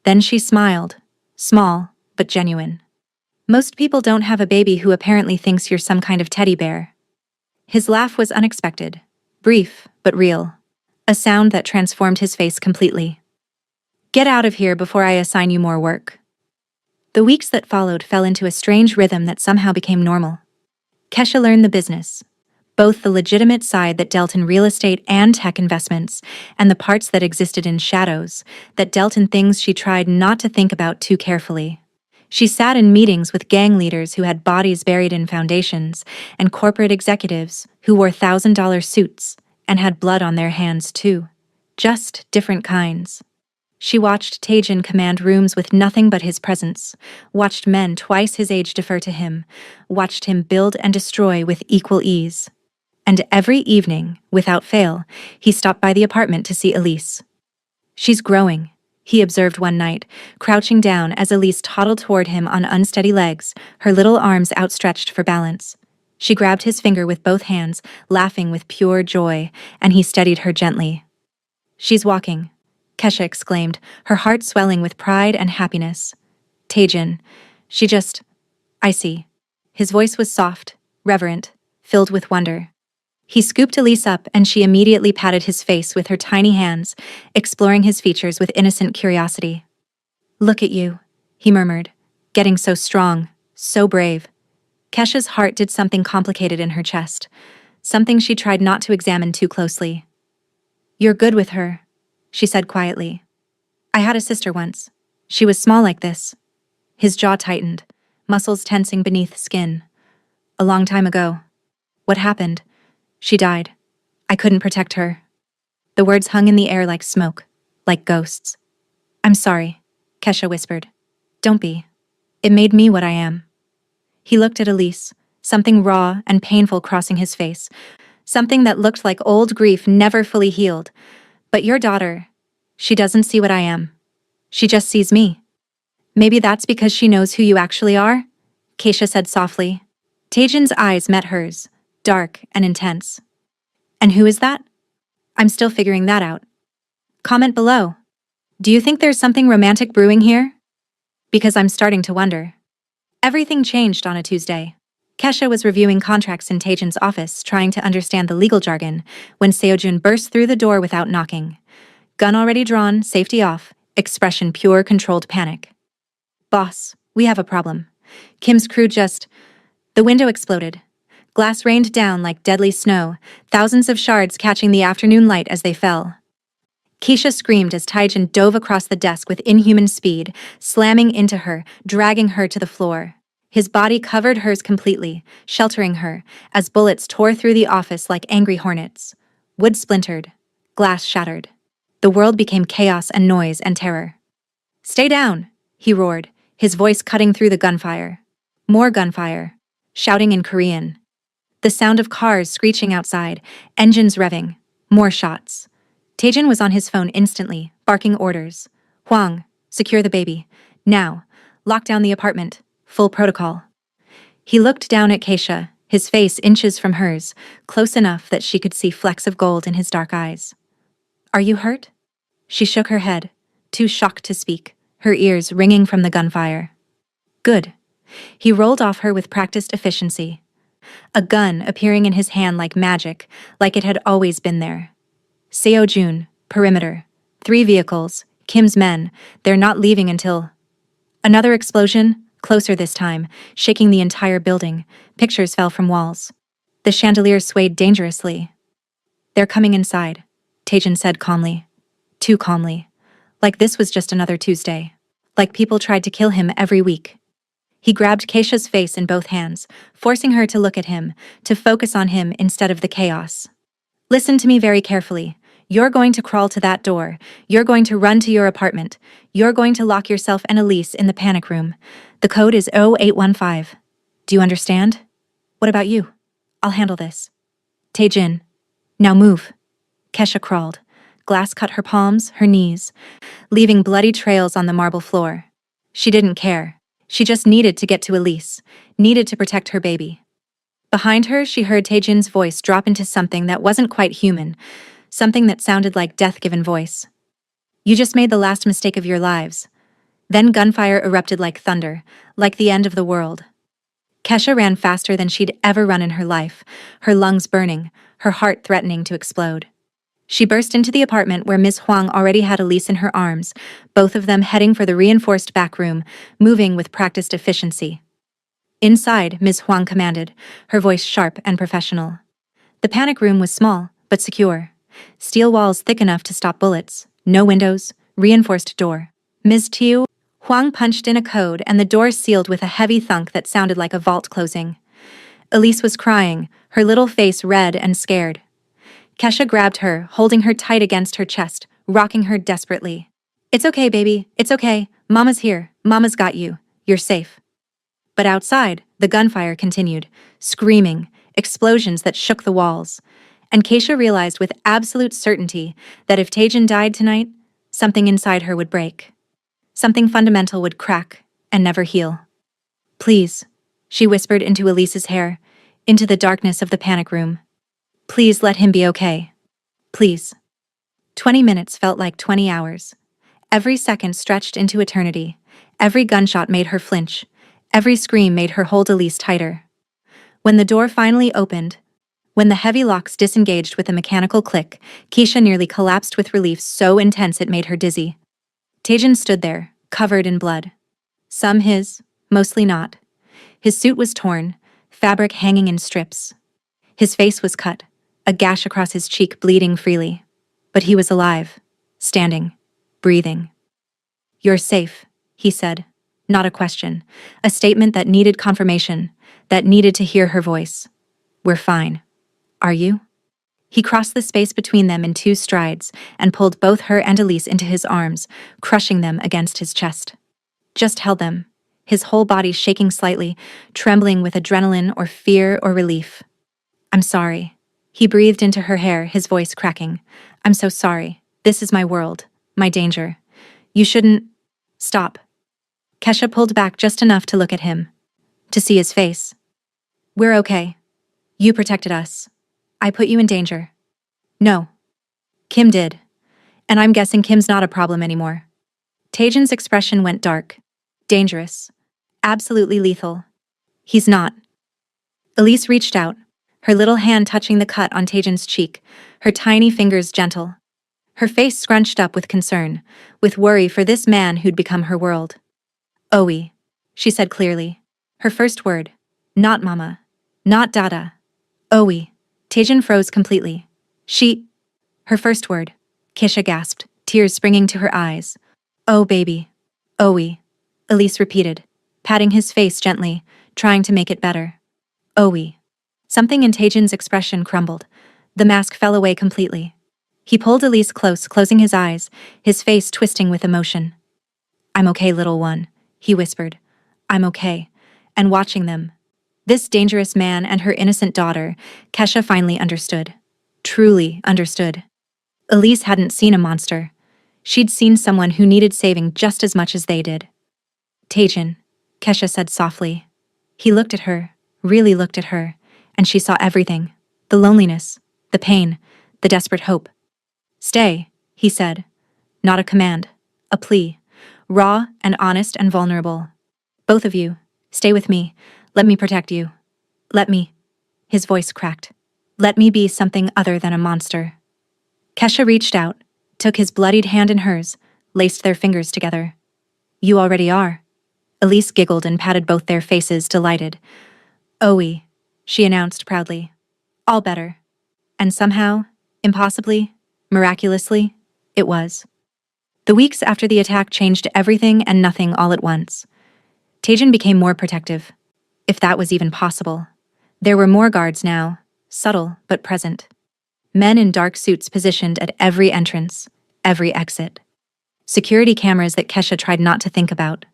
Then she smiled, small, but genuine. Most people don't have a baby who apparently thinks you're some kind of teddy bear. His laugh was unexpected, brief, but real. A sound that transformed his face completely. Get out of here before I assign you more work. The weeks that followed fell into a strange rhythm that somehow became normal. Kesha learned the business, both the legitimate side that dealt in real estate and tech investments, and the parts that existed in shadows, that dealt in things she tried not to think about too carefully. She sat in meetings with gang leaders who had bodies buried in foundations, and corporate executives who wore $1,000 suits and had blood on their hands too. Just different kinds. She watched Taejin command rooms with nothing but his presence, watched men twice his age defer to him, watched him build and destroy with equal ease. And every evening, without fail, he stopped by the apartment to see Elise. She's growing, he observed one night, crouching down as Elise toddled toward him on unsteady legs, her little arms outstretched for balance. She grabbed his finger with both hands, laughing with pure joy, and he steadied her gently. She's walking, Kesha exclaimed, her heart swelling with pride and happiness. Taejin, I see. His voice was soft, reverent, filled with wonder. He scooped Elise up and she immediately patted his face with her tiny hands, exploring his features with innocent curiosity. Look at you, he murmured, getting so strong, so brave. Kesha's heart did something complicated in her chest, something she tried not to examine too closely. You're good with her, she said quietly. I had a sister once. She was small like this. His jaw tightened, muscles tensing beneath skin. A long time ago. What happened? She died. I couldn't protect her. The words hung in the air like smoke, like ghosts. I'm sorry, Kesha whispered. Don't be. It made me what I am. He looked at Elise, something raw and painful crossing his face, something that looked like old grief never fully healed. But your daughter, she doesn't see what I am. She just sees me. Maybe that's because she knows who you actually are? Keisha said softly. Taejin's eyes met hers, dark and intense. And who is that? I'm still figuring that out. Comment below. Do you think there's something romantic brewing here? Because I'm starting to wonder. Everything changed on a Tuesday. Kesha was reviewing contracts in Taejin's office, trying to understand the legal jargon, when Seojun burst through the door without knocking. Gun already drawn, safety off, expression pure controlled panic. Boss, we have a problem. Kim's crew The window exploded. Glass rained down like deadly snow, thousands of shards catching the afternoon light as they fell. Keisha screamed as Taejin dove across the desk with inhuman speed, slamming into her, dragging her to the floor. His body covered hers completely, sheltering her, as bullets tore through the office like angry hornets. Wood splintered. Glass shattered. The world became chaos and noise and terror. Stay down, he roared, his voice cutting through the gunfire. More gunfire. Shouting in Korean. The sound of cars screeching outside, engines revving. More shots. Taejin was on his phone instantly, barking orders. Hwang, secure the baby. Now. Lock down the apartment. Full protocol. He looked down at Keisha, his face inches from hers, close enough that she could see flecks of gold in his dark eyes. Are you hurt? She shook her head, too shocked to speak, her ears ringing from the gunfire. Good. He rolled off her with practiced efficiency. A gun appearing in his hand like magic, like it had always been there. Seojun, perimeter. 3 vehicles, Kim's men, they're not leaving until... Another explosion, closer this time, shaking the entire building. Pictures fell from walls. The chandeliers swayed dangerously. They're coming inside, Taejin said calmly. Too calmly. Like this was just another Tuesday. Like people tried to kill him every week. He grabbed Keisha's face in both hands, forcing her to look at him, to focus on him instead of the chaos. Listen to me very carefully. You're going to crawl to that door. You're going to run to your apartment. You're going to lock yourself and Elise in the panic room. The code is 0815. Do you understand? What about you? I'll handle this. Taejin. Now move. Kesha crawled. Glass cut her palms, her knees, leaving bloody trails on the marble floor. She didn't care. She just needed to get to Elise, needed to protect her baby. Behind her, she heard Taejin's voice drop into something that wasn't quite human, something that sounded like death-given voice. You just made the last mistake of your lives. Then gunfire erupted like thunder, like the end of the world. Kesha ran faster than she'd ever run in her life, her lungs burning, her heart threatening to explode. She burst into the apartment where Ms. Hwang already had Elise in her arms, both of them heading for the reinforced back room, moving with practiced efficiency. Inside, Ms. Hwang commanded, her voice sharp and professional. The panic room was small, but secure. Steel walls thick enough to stop bullets, no windows, reinforced door. Ms. Tiu, Huang punched in a code and the door sealed with a heavy thunk that sounded like a vault closing. Elise was crying, her little face red and scared. Kesha grabbed her, holding her tight against her chest, rocking her desperately. "It's okay, baby, it's okay. Mama's here. Mama's got you. You're safe." But outside, the gunfire continued, screaming, explosions that shook the walls. And Keisha realized with absolute certainty that if Taejin died tonight, something inside her would break. Something fundamental would crack and never heal. "Please," she whispered into Elise's hair, into the darkness of the panic room. "Please let him be okay. Please." 20 minutes felt like 20 hours. Every second stretched into eternity. Every gunshot made her flinch. Every scream made her hold Elise tighter. When the door finally opened, when the heavy locks disengaged with a mechanical click, Keisha nearly collapsed with relief so intense it made her dizzy. Taejin stood there, covered in blood. Some his, mostly not. His suit was torn, fabric hanging in strips. His face was cut, a gash across his cheek bleeding freely. But he was alive, standing, breathing. "You're safe," he said. Not a question, a statement that needed confirmation, that needed to hear her voice. "We're fine. Are you?" He crossed the space between them in 2 strides and pulled both her and Elise into his arms, crushing them against his chest. Just held them, his whole body shaking slightly, trembling with adrenaline or fear or relief. "I'm sorry." He breathed into her hair, his voice cracking. "I'm so sorry. This is my world, my danger. You shouldn't..." "Stop." Kesha pulled back just enough to look at him, to see his face. "We're okay. You protected us. I put you in danger." "No. Kim did. And I'm guessing Kim's not a problem anymore." Taejin's expression went dark. "Dangerous. Absolutely lethal. He's not." Elise reached out, her little hand touching the cut on Taejin's cheek, her tiny fingers gentle. Her face scrunched up with concern, with worry for this man who'd become her world. "Owie," she said clearly. Her first word. Not mama. Not dada. "Owie." Taejin froze completely. Her first word. Keisha gasped, tears springing to her eyes. "Oh baby. Owie." Elise repeated, patting his face gently, trying to make it better. "Owie." Something in Taejin's expression crumbled. The mask fell away completely. He pulled Elise close, closing his eyes, his face twisting with emotion. "I'm okay, little one," he whispered. "I'm okay." And watching them, this dangerous man and her innocent daughter, Kesha finally understood. Truly understood. Elise hadn't seen a monster. She'd seen someone who needed saving just as much as they did. "Taejin," Kesha said softly. He looked at her, really looked at her, and she saw everything. The loneliness, the pain, the desperate hope. "Stay," he said. Not a command, a plea. Raw and honest and vulnerable. "Both of you, stay with me. Let me protect you. Let me..." His voice cracked. "Let me be something other than a monster." Kesha reached out, took his bloodied hand in hers, laced their fingers together. "You already are." Elise giggled and patted both their faces, delighted. "Owie," she announced proudly. "All better." And somehow, impossibly, miraculously, it was. The weeks after the attack changed everything and nothing all at once. Taejin became more protective, if that was even possible. There were more guards now, subtle but present. Men in dark suits positioned at every entrance, every exit. Security cameras that Kesha tried not to think about.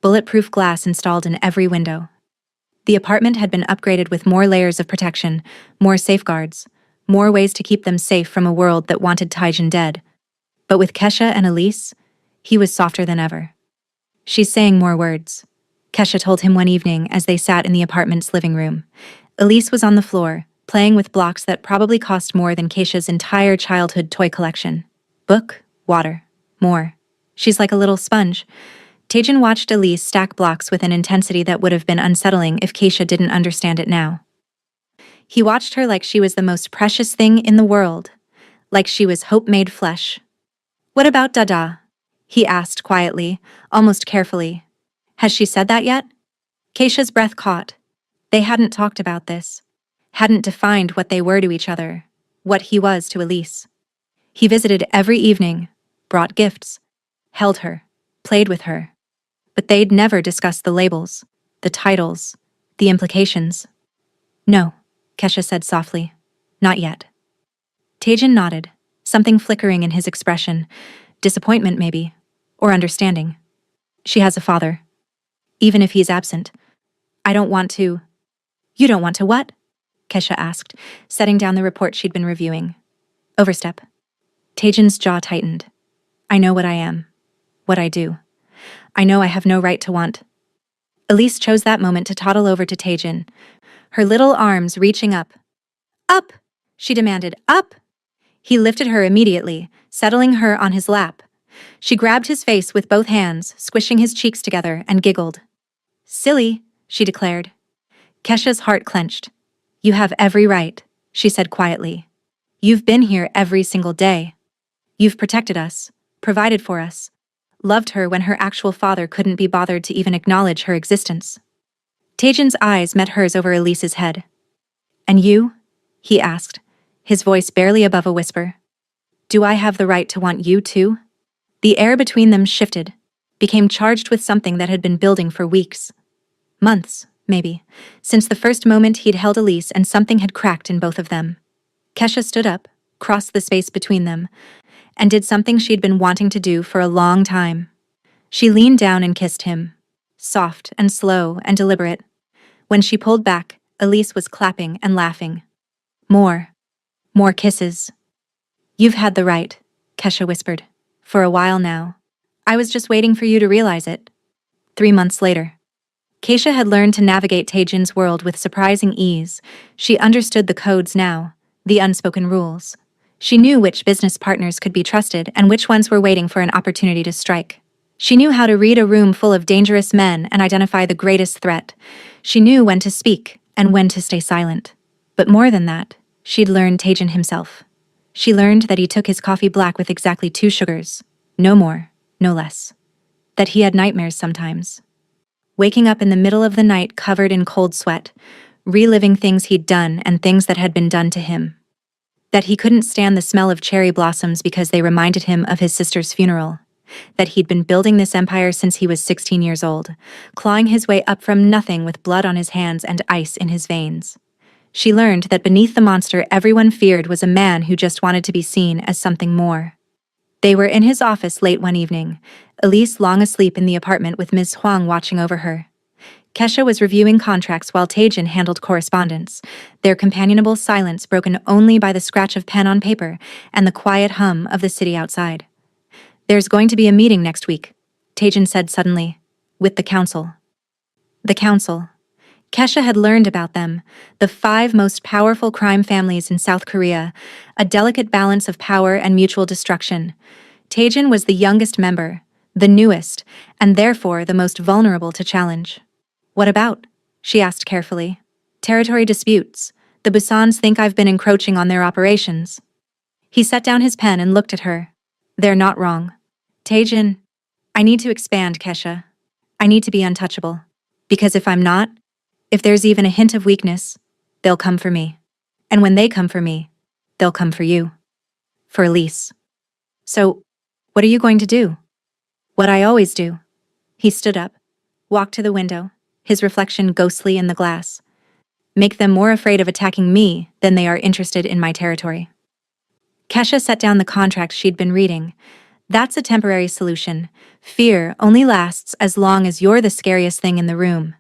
Bulletproof glass installed in every window. The apartment had been upgraded with more layers of protection, more safeguards, more ways to keep them safe from a world that wanted Taejin dead. But with Kesha and Elise, he was softer than ever. "She's saying more words," Kesha told him one evening as they sat in the apartment's living room. Elise was on the floor, playing with blocks that probably cost more than Keisha's entire childhood toy collection. Book, water, more. She's like a little sponge. Taejin watched Elise stack blocks with an intensity that would have been unsettling if Keisha didn't understand it now. He watched her like she was the most precious thing in the world, like she was hope made flesh. "What about Dada?" he asked quietly, almost carefully. "Has she said that yet?" Keisha's breath caught. They hadn't talked about this, hadn't defined what they were to each other, what he was to Elise. He visited every evening, brought gifts, held her, played with her. but they'd never discussed the labels, the titles, the implications. No, Kesha said softly. Not yet. Taejin nodded, something flickering in his expression. Disappointment, maybe. Or understanding. She has a father. Even if he's absent. I don't want to. You don't want to what? Kesha asked, setting down the report she'd been reviewing. Overstep. Taejin's jaw tightened. I know what I am. What I do. I know I have no right to want. Elise chose that moment to toddle over to Taejin, her little arms reaching up. Up! She demanded. Up! He lifted her immediately, settling her on his lap. She grabbed his face with both hands, squishing his cheeks together, and giggled. Silly, she declared. Kesha's heart clenched. You have every right, she said quietly. You've been here every single day. You've protected us, provided for us, loved her when her actual father couldn't be bothered to even acknowledge her existence. Taejin's eyes met hers over Elise's head. And you? He asked, his voice barely above a whisper. Do I have the right to want you too? The air between them shifted, became charged with something that had been building for weeks. Months, maybe, since the first moment he'd held Elise and something had cracked in both of them. Kesha stood up, crossed the space between them, and did something she'd been wanting to do for a long time. She leaned down and kissed him, soft and slow and deliberate. When she pulled back, Elise was clapping and laughing. More kisses. You've had the right, Kesha whispered. For a while now. I was just waiting for you to realize it. 3 months later. Kesha had learned to navigate Taejin's world with surprising ease. She understood the codes now, the unspoken rules. She knew which business partners could be trusted and which ones were waiting for an opportunity to strike. She knew how to read a room full of dangerous men and identify the greatest threat. She knew when to speak and when to stay silent. But more than that, she'd learned Taejin himself. She learned that he took his coffee black with exactly 2 sugars. No more, no less. That he had nightmares sometimes. Waking up in the middle of the night covered in cold sweat, reliving things he'd done and things that had been done to him. That he couldn't stand the smell of cherry blossoms because they reminded him of his sister's funeral. That he'd been building this empire since he was 16 years old, clawing his way up from nothing with blood on his hands and ice in his veins. She learned that beneath the monster everyone feared was a man who just wanted to be seen as something more. They were in his office late one evening, Elise long asleep in the apartment with Ms. Huang watching over her. Kesha was reviewing contracts while Taejin handled correspondence, their companionable silence broken only by the scratch of pen on paper and the quiet hum of the city outside. There's going to be a meeting next week, Taejin said suddenly, with the council. The council. Kesha had learned about them, the 5 most powerful crime families in South Korea, a delicate balance of power and mutual destruction. Taejin was the youngest member, the newest, and therefore the most vulnerable to challenge. What about? She asked carefully. Territory disputes. The Busans think I've been encroaching on their operations. He set down his pen and looked at her. They're not wrong. Taejin, I need to expand, Kesha. I need to be untouchable. Because if I'm not, if there's even a hint of weakness, they'll come for me. And when they come for me, they'll come for you. For Elise. So, what are you going to do? What I always do. He stood up, walked to the window, his reflection ghostly in the glass. Make them more afraid of attacking me than they are interested in my territory. Kesha set down the contract she'd been reading. That's a temporary solution. Fear only lasts as long as you're the scariest thing in the room.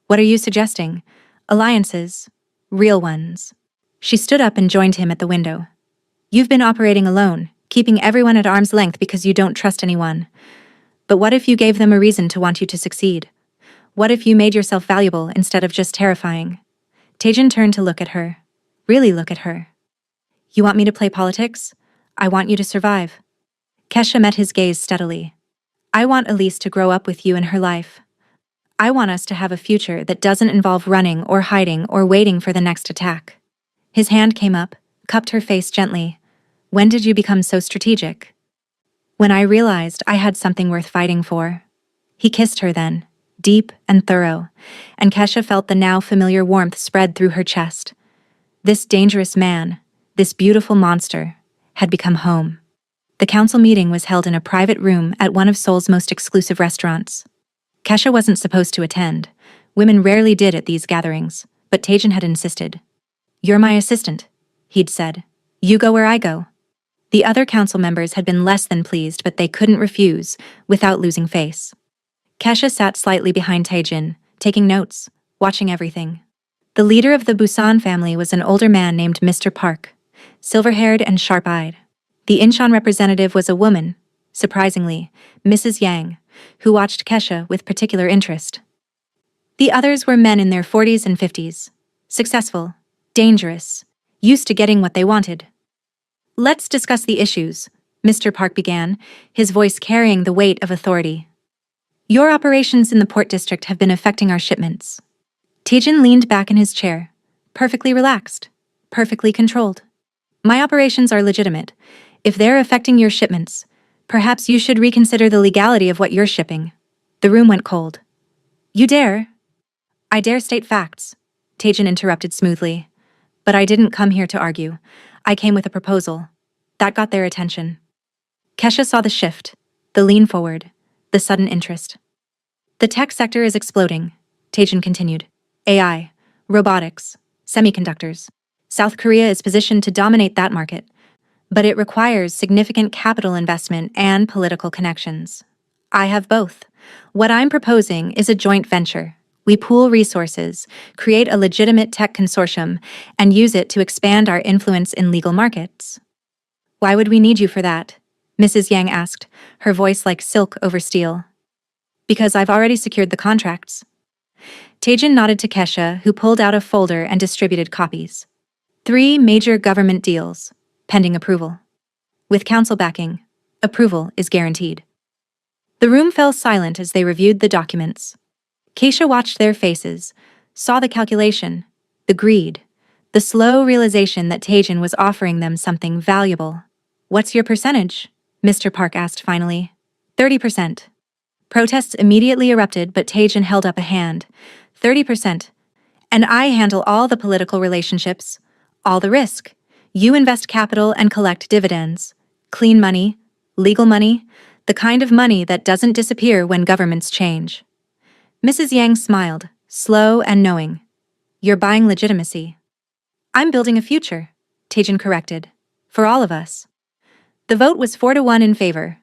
What are you suggesting? Alliances. Real ones. She stood up and joined him at the window. You've been operating alone, keeping everyone at arm's length because you don't trust anyone. But what if you gave them a reason to want you to succeed? What if you made yourself valuable instead of just terrifying? Taejin turned to look at her. Really look at her. You want me to play politics? I want you to survive. Kesha met his gaze steadily. I want Elise to grow up with you in her life. I want us to have a future that doesn't involve running or hiding or waiting for the next attack. His hand came up, cupped her face gently. When did you become so strategic? When I realized I had something worth fighting for. He kissed her then, deep and thorough, and Kesha felt the now familiar warmth spread through her chest. This dangerous man, this beautiful monster, had become home. The council meeting was held in a private room at one of Seoul's most exclusive restaurants. Kesha wasn't supposed to attend. Women rarely did at these gatherings, but Tajan had insisted. "You're my assistant," he'd said. "You go where I go." The other council members had been less than pleased, but they couldn't refuse, without losing face. Kesha sat slightly behind Tajan, taking notes, watching everything. The leader of the Busan family was an older man named Mr. Park, silver-haired and sharp-eyed. The Incheon representative was a woman, surprisingly, Mrs. Yang, who watched Kesha with particular interest. The others were men in their 40s and 50s, successful, dangerous, used to getting what they wanted. "Let's discuss the issues," Mr. Park began, his voice carrying the weight of authority. "Your operations in the port district have been affecting our shipments." Tajan leaned back in his chair, perfectly relaxed, perfectly controlled. "My operations are legitimate. If they're affecting your shipments, perhaps you should reconsider the legality of what you're shipping." The room went cold. "You dare?" "I dare state facts," Tajan interrupted smoothly. "But I didn't come here to argue. I came with a proposal." That got their attention. Kesha saw the shift, the lean forward, the sudden interest. "The tech sector is exploding," Tajan continued. "AI, robotics, semiconductors. South Korea is positioned to dominate that market, but it requires significant capital investment and political connections. I have both. What I'm proposing is a joint venture. We pool resources, create a legitimate tech consortium, and use it to expand our influence in legal markets." "Why would we need you for that?" Mrs. Yang asked, her voice like silk over steel. "Because I've already secured the contracts." Tajan nodded to Kesha, who pulled out a folder and distributed copies. 3 major government deals, pending approval. With council backing, approval is guaranteed. The room fell silent as they reviewed the documents. Kesha watched their faces, saw the calculation, the greed, the slow realization that Tajan was offering them something valuable. "What's your percentage?" Mr. Park asked finally. 30%. Protests immediately erupted, but Tajan held up a hand. 30%. "And I handle all the political relationships, all the risk. You invest capital and collect dividends. Clean money, legal money, the kind of money that doesn't disappear when governments change." Mrs. Yang smiled, slow and knowing. "You're buying legitimacy." "I'm building a future," Tajan corrected. "For all of us." The vote was 4-1 in favor.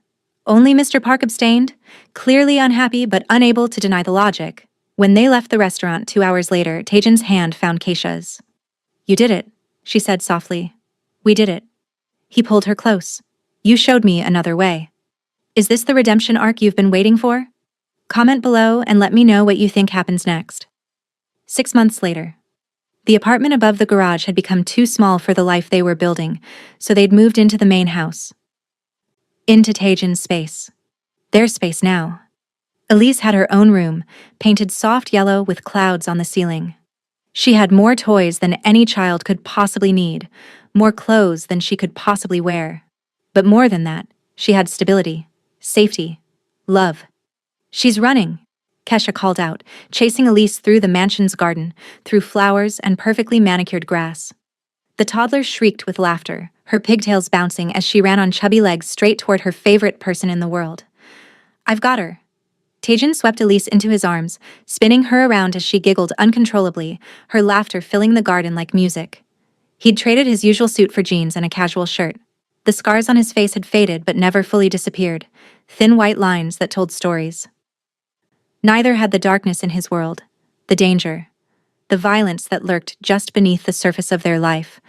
Only Mr. Park abstained, clearly unhappy but unable to deny the logic. When they left the restaurant 2 hours later, Tajan's hand found Keisha's. "You did it," she said softly. "We did it." He pulled her close. "You showed me another way. Is this the redemption arc you've been waiting for? Comment below and let me know what you think happens next." 6 months later. The apartment above the garage had become too small for the life they were building, so they'd moved into the main house. Into Tajan's space. Their space now. Elise had her own room, painted soft yellow with clouds on the ceiling. She had more toys than any child could possibly need, more clothes than she could possibly wear. But more than that, she had stability, safety, love. "She's running," Kesha called out, chasing Elise through the mansion's garden, through flowers and perfectly manicured grass. The toddler shrieked with laughter, her pigtails bouncing as she ran on chubby legs straight toward her favorite person in the world. "I've got her." Tajan swept Elise into his arms, spinning her around as she giggled uncontrollably, her laughter filling the garden like music. He'd traded his usual suit for jeans and a casual shirt. The scars on his face had faded but never fully disappeared, thin white lines that told stories. Neither had the darkness in his world, the danger, the violence that lurked just beneath the surface of their life.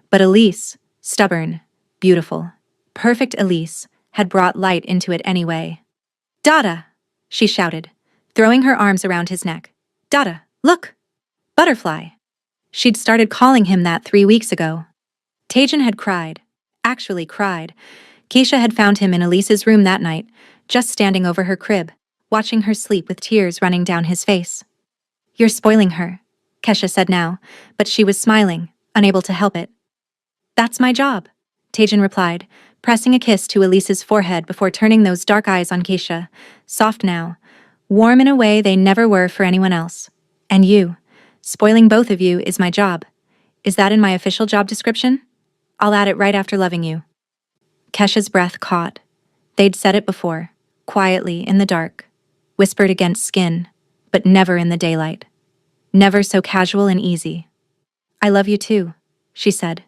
But Elise, stubborn, beautiful, perfect Elise, had brought light into it anyway. "Dada!" she shouted, throwing her arms around his neck. "Dada, look! Butterfly!" She'd started calling him that 3 weeks ago. Tajan had cried, actually cried. Keisha had found him in Elise's room that night, just standing over her crib, watching her sleep with tears running down his face. "You're spoiling her," Kesha said now, but she was smiling, unable to help it. "That's my job," Tajan replied, pressing a kiss to Elise's forehead before turning those dark eyes on Keisha, soft now, warm in a way they never were for anyone else. "And you, spoiling both of you is my job. Is that in my official job description? I'll add it right after loving you." Kesha's breath caught. They'd said it before, quietly in the dark. whispered against skin, but never in the daylight. Never so casual and easy. I love you too, she said.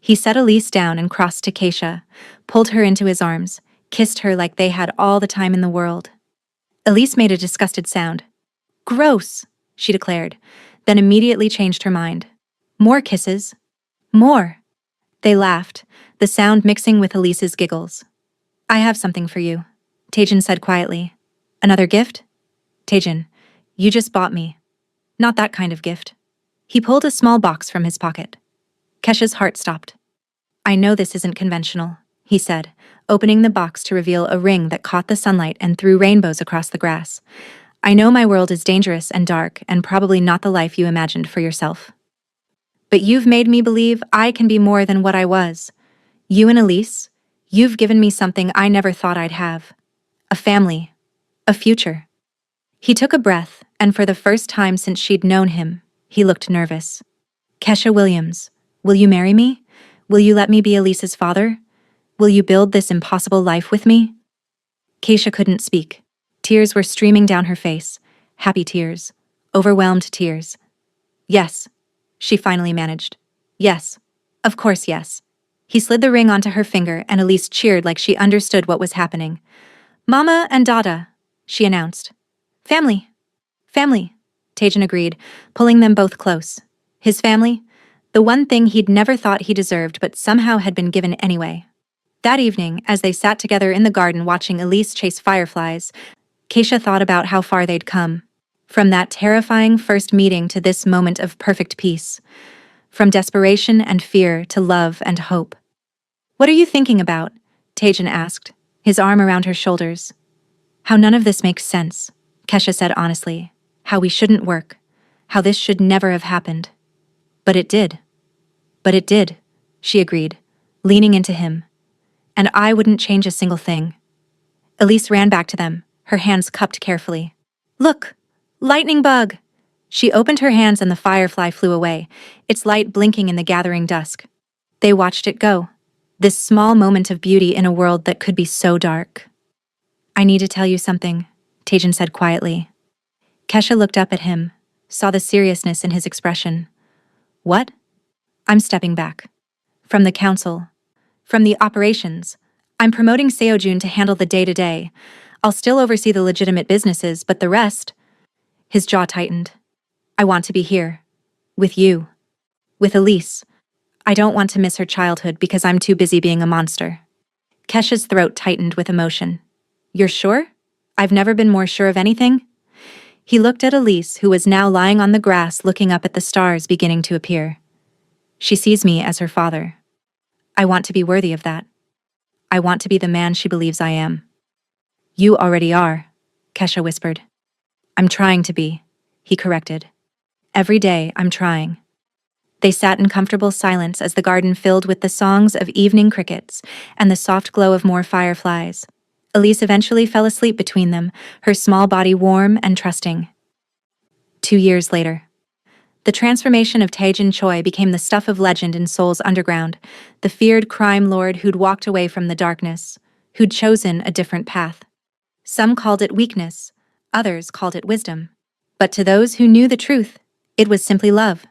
He set Elise down and crossed to Keisha, pulled her into his arms, kissed her like they had all the time in the world. Elise made a disgusted sound. Gross, she declared, then immediately changed her mind. More kisses. More. They laughed, the sound mixing with Elise's giggles. I have something for you, Taejin said quietly. Another gift? Taejin, you just bought me. Not that kind of gift. He pulled a small box from his pocket. Kesha's heart stopped. I know this isn't conventional, he said, opening the box to reveal a ring that caught the sunlight and threw rainbows across the grass. I know my world is dangerous and dark and probably not the life you imagined for yourself. But you've made me believe I can be more than what I was. You and Elise, you've given me something I never thought I'd have. A family. A future. He took a breath, and for the first time since she'd known him, he looked nervous. Kesha Williams, will you marry me? Will you let me be Elise's father? Will you build this impossible life with me? Keisha couldn't speak. Tears were streaming down her face. Happy tears. Overwhelmed tears. Yes, she finally managed. Yes. Of course, yes. He slid the ring onto her finger and Elise cheered like she understood what was happening. Mama and Dada, she announced. Family. Family, Taejin agreed, pulling them both close. His family? The one thing he'd never thought he deserved but somehow had been given anyway. That evening, as they sat together in the garden watching Elise chase fireflies, Keisha thought about how far they'd come. From that terrifying first meeting to this moment of perfect peace. From desperation and fear to love and hope. What are you thinking about? Taejin asked, his arm around her shoulders. How none of this makes sense, Kesha said honestly. How we shouldn't work. How this should never have happened. But it did. But it did, she agreed, leaning into him. And I wouldn't change a single thing. Elise ran back to them, her hands cupped carefully. Look! Lightning bug! She opened her hands and the firefly flew away, its light blinking in the gathering dusk. They watched it go. This small moment of beauty in a world that could be so dark. I need to tell you something, Taejin said quietly. Kesha looked up at him, saw the seriousness in his expression. What? I'm stepping back. From the council. From the operations. I'm promoting Seojun to handle the day-to-day. I'll still oversee the legitimate businesses, but the rest... His jaw tightened. I want to be here. With you. With Elise. I don't want to miss her childhood because I'm too busy being a monster. Kesha's throat tightened with emotion. You're sure? I've never been more sure of anything. He looked at Elise, who was now lying on the grass looking up at the stars beginning to appear. She sees me as her father. I want to be worthy of that. I want to be the man she believes I am. You already are, Kesha whispered. I'm trying to be, he corrected. Every day I'm trying. They sat in comfortable silence as the garden filled with the songs of evening crickets and the soft glow of more fireflies. Elise eventually fell asleep between them, her small body warm and trusting. 2 years later. The transformation of Taejin Choi became the stuff of legend in Seoul's underground, the feared crime lord who'd walked away from the darkness, who'd chosen a different path. Some called it weakness, others called it wisdom. But to those who knew the truth, it was simply love.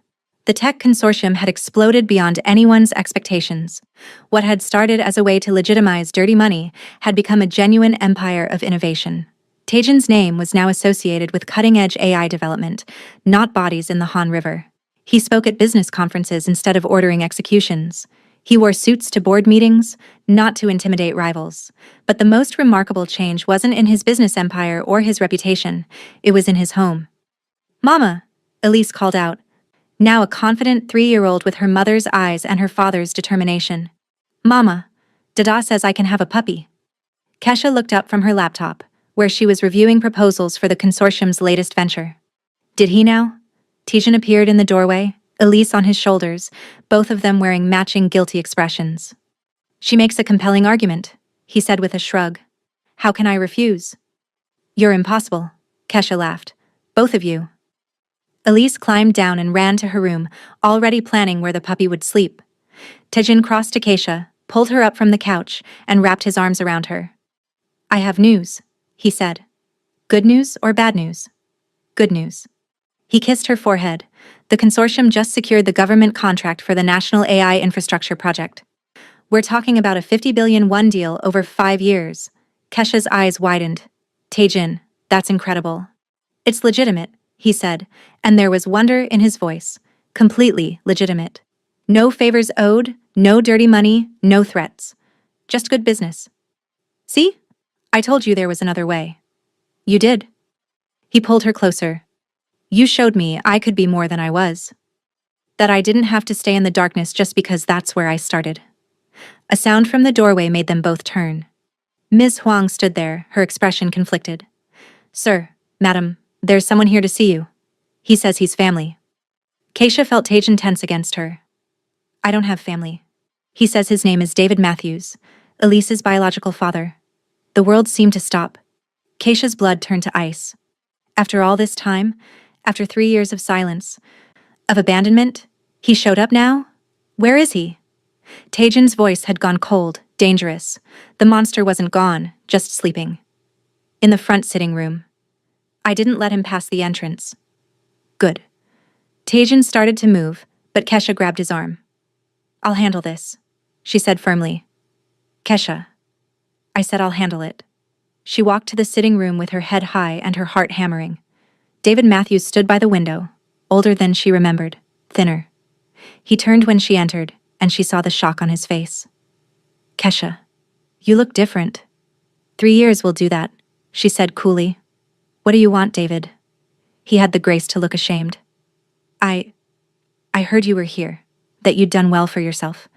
The tech consortium had exploded beyond anyone's expectations. What had started as a way to legitimize dirty money had become a genuine empire of innovation. Taejin's name was now associated with cutting-edge AI development, not bodies in the Han River. He spoke at business conferences instead of ordering executions. He wore suits to board meetings, not to intimidate rivals. But the most remarkable change wasn't in his business empire or his reputation, it was in his home. Mama, Elise called out, now a confident 3-year-old with her mother's eyes and her father's determination. Mama, Dada says I can have a puppy. Kesha looked up from her laptop, where she was reviewing proposals for the consortium's latest venture. Did he now? Taejin appeared in the doorway, Elise on his shoulders, both of them wearing matching guilty expressions. She makes a compelling argument, he said with a shrug. How can I refuse? You're impossible, Kesha laughed. Both of you. Elise climbed down and ran to her room, already planning where the puppy would sleep. Taejin crossed to Keisha, pulled her up from the couch, and wrapped his arms around her. I have news, he said. Good news or bad news? Good news. He kissed her forehead. The consortium just secured the government contract for the National AI Infrastructure Project. We're talking about a 50 billion won deal over 5 years. Kesha's eyes widened. Taejin, that's incredible. It's legitimate, he said, and there was wonder in his voice. Completely legitimate. No favors owed, no dirty money, no threats. Just good business. See? I told you there was another way. You did. He pulled her closer. You showed me I could be more than I was. That I didn't have to stay in the darkness just because that's where I started. A sound from the doorway made them both turn. Ms. Huang stood there, her expression conflicted. Sir, madam, there's someone here to see you. He says he's family. Keisha felt Taejin tense against her. I don't have family. He says his name is David Matthews, Elise's biological father. The world seemed to stop. Keisha's blood turned to ice. After all this time, after 3 years of silence, of abandonment, he showed up now? Where is he? Taejin's voice had gone cold, dangerous. The monster wasn't gone, just sleeping. In the front sitting room. I didn't let him pass the entrance. Good. Taejin started to move, but Kesha grabbed his arm. I'll handle this, she said firmly. Kesha. I said I'll handle it. She walked to the sitting room with her head high and her heart hammering. David Matthews stood by the window, older than she remembered, thinner. He turned when she entered, and she saw the shock on his face. Kesha, you look different. 3 years will do that, she said coolly. What do you want, David? He had the grace to look ashamed. I heard you were here, that you'd done well for yourself.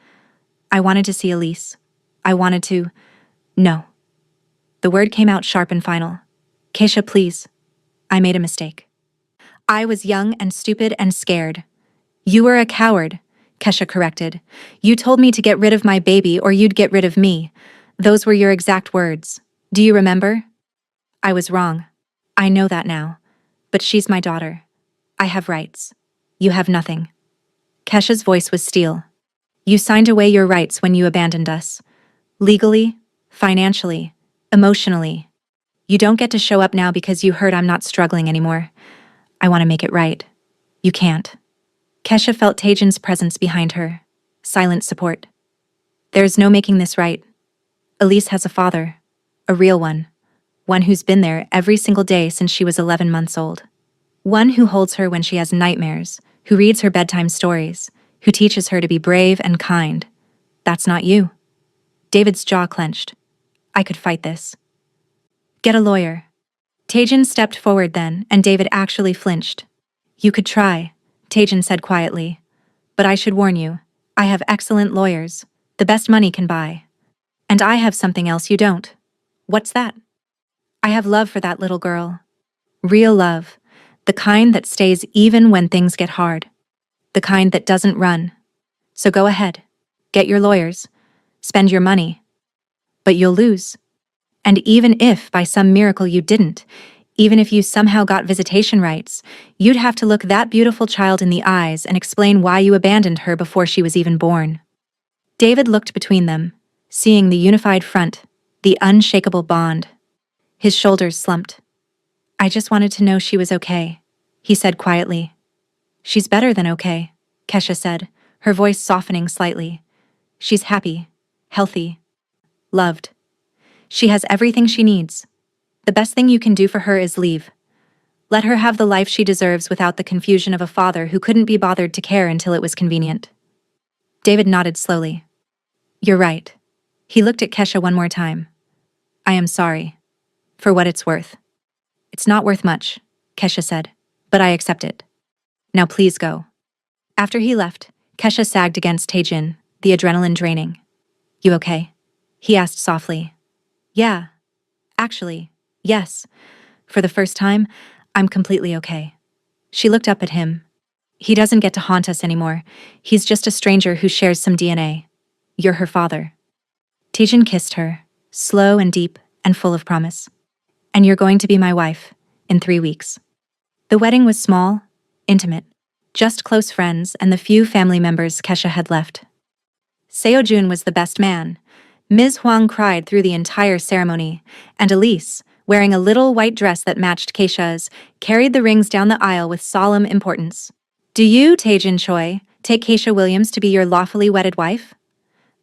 I wanted to see Elise. I wanted to... No. The word came out sharp and final. Keisha, please. I made a mistake. I was young and stupid and scared. You were a coward, Kesha corrected. You told me to get rid of my baby or you'd get rid of me. Those were your exact words. Do you remember? I was wrong. I know that now. But she's my daughter. I have rights. You have nothing. Kesha's voice was steel. You signed away your rights when you abandoned us. Legally, financially, emotionally. You don't get to show up now because you heard I'm not struggling anymore. I want to make it right. You can't. Kesha felt Taejin's presence behind her. Silent support. There's no making this right. Elise has a father. A real one. One who's been there every single day since she was 11 months old. One who holds her when she has nightmares, who reads her bedtime stories, who teaches her to be brave and kind. That's not you. David's jaw clenched. I could fight this. Get a lawyer. Taejin stepped forward then, and David actually flinched. You could try, Taejin said quietly. But I should warn you, I have excellent lawyers, the best money can buy. And I have something else you don't. What's that? I have love for that little girl. Real love. The kind that stays even when things get hard. The kind that doesn't run. So go ahead. Get your lawyers. Spend your money. But you'll lose. And even if by some miracle you didn't, even if you somehow got visitation rights, you'd have to look that beautiful child in the eyes and explain why you abandoned her before she was even born. David looked between them, seeing the unified front, the unshakable bond. His shoulders slumped. I just wanted to know she was okay, he said quietly. She's better than okay, Kesha said, her voice softening slightly. She's happy, healthy, loved. She has everything she needs. The best thing you can do for her is leave. Let her have the life she deserves without the confusion of a father who couldn't be bothered to care until it was convenient. David nodded slowly. You're right. He looked at Kesha one more time. I am sorry. For what it's worth. It's not worth much, Kesha said, but I accept it. Now please go. After he left, Kesha sagged against Taejin, the adrenaline draining. You okay? He asked softly. Yeah. Actually, yes. For the first time, I'm completely okay. She looked up at him. He doesn't get to haunt us anymore. He's just a stranger who shares some DNA. You're her father. Taejin kissed her, slow and deep and full of promise. And you're going to be my wife, in 3 weeks. The wedding was small, intimate, just close friends and the few family members Kesha had left. Seo-jun was the best man. Ms. Huang cried through the entire ceremony, and Elise, wearing a little white dress that matched Keisha's, carried the rings down the aisle with solemn importance. Do you, Taejin Choi, take Keisha Williams to be your lawfully wedded wife?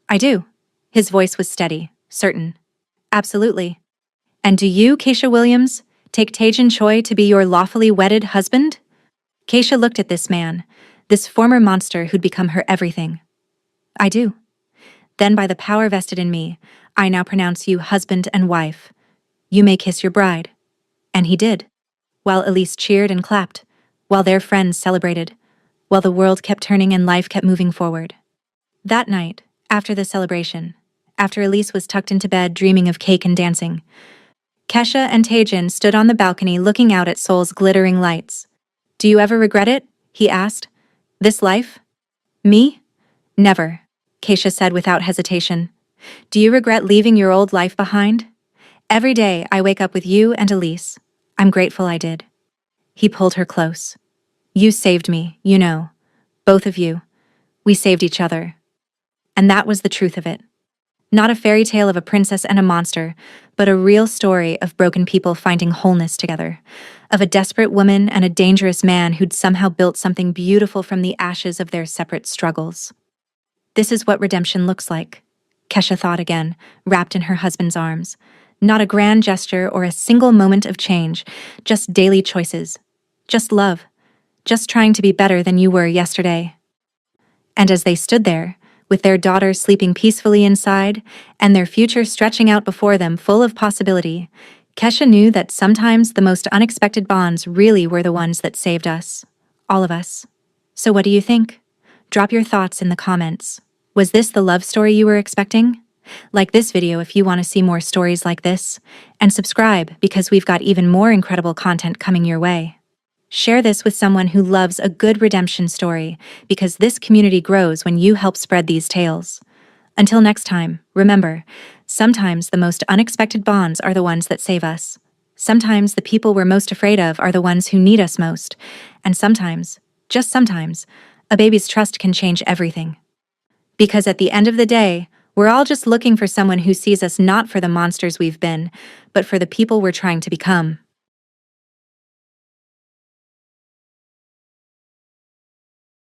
I do. His voice was steady, certain. Absolutely. And do you, Keisha Williams, take Taejin Choi to be your lawfully wedded husband? Keisha looked at this man, this former monster who'd become her everything. I do. Then by the power vested in me, I now pronounce you husband and wife. You may kiss your bride. And he did. While Elise cheered and clapped, while their friends celebrated, while the world kept turning and life kept moving forward. That night, after the celebration, after Elise was tucked into bed dreaming of cake and dancing, Kesha and Taejin stood on the balcony looking out at Seoul's glittering lights. Do you ever regret it? He asked. This life? Me? Never, Keisha said without hesitation. Do you regret leaving your old life behind? Every day I wake up with you and Elise. I'm grateful I did. He pulled her close. You saved me, you know. Both of you. We saved each other. And that was the truth of it. Not a fairy tale of a princess and a monster, but a real story of broken people finding wholeness together, of a desperate woman and a dangerous man who'd somehow built something beautiful from the ashes of their separate struggles. This is what redemption looks like, Kesha thought again, wrapped in her husband's arms. Not a grand gesture or a single moment of change, just daily choices. Just love. Just trying to be better than you were yesterday. And as they stood there, with their daughter sleeping peacefully inside, and their future stretching out before them full of possibility, Kesha knew that sometimes the most unexpected bonds really were the ones that saved us. All of us. So what do you think? Drop your thoughts in the comments. Was this the love story you were expecting? Like this video if you want to see more stories like this, and subscribe because we've got even more incredible content coming your way. Share this with someone who loves a good redemption story, because this community grows when you help spread these tales. Until next time, remember, sometimes the most unexpected bonds are the ones that save us. Sometimes the people we're most afraid of are the ones who need us most. And sometimes, just sometimes, a baby's trust can change everything. Because at the end of the day, we're all just looking for someone who sees us not for the monsters we've been, but for the people we're trying to become.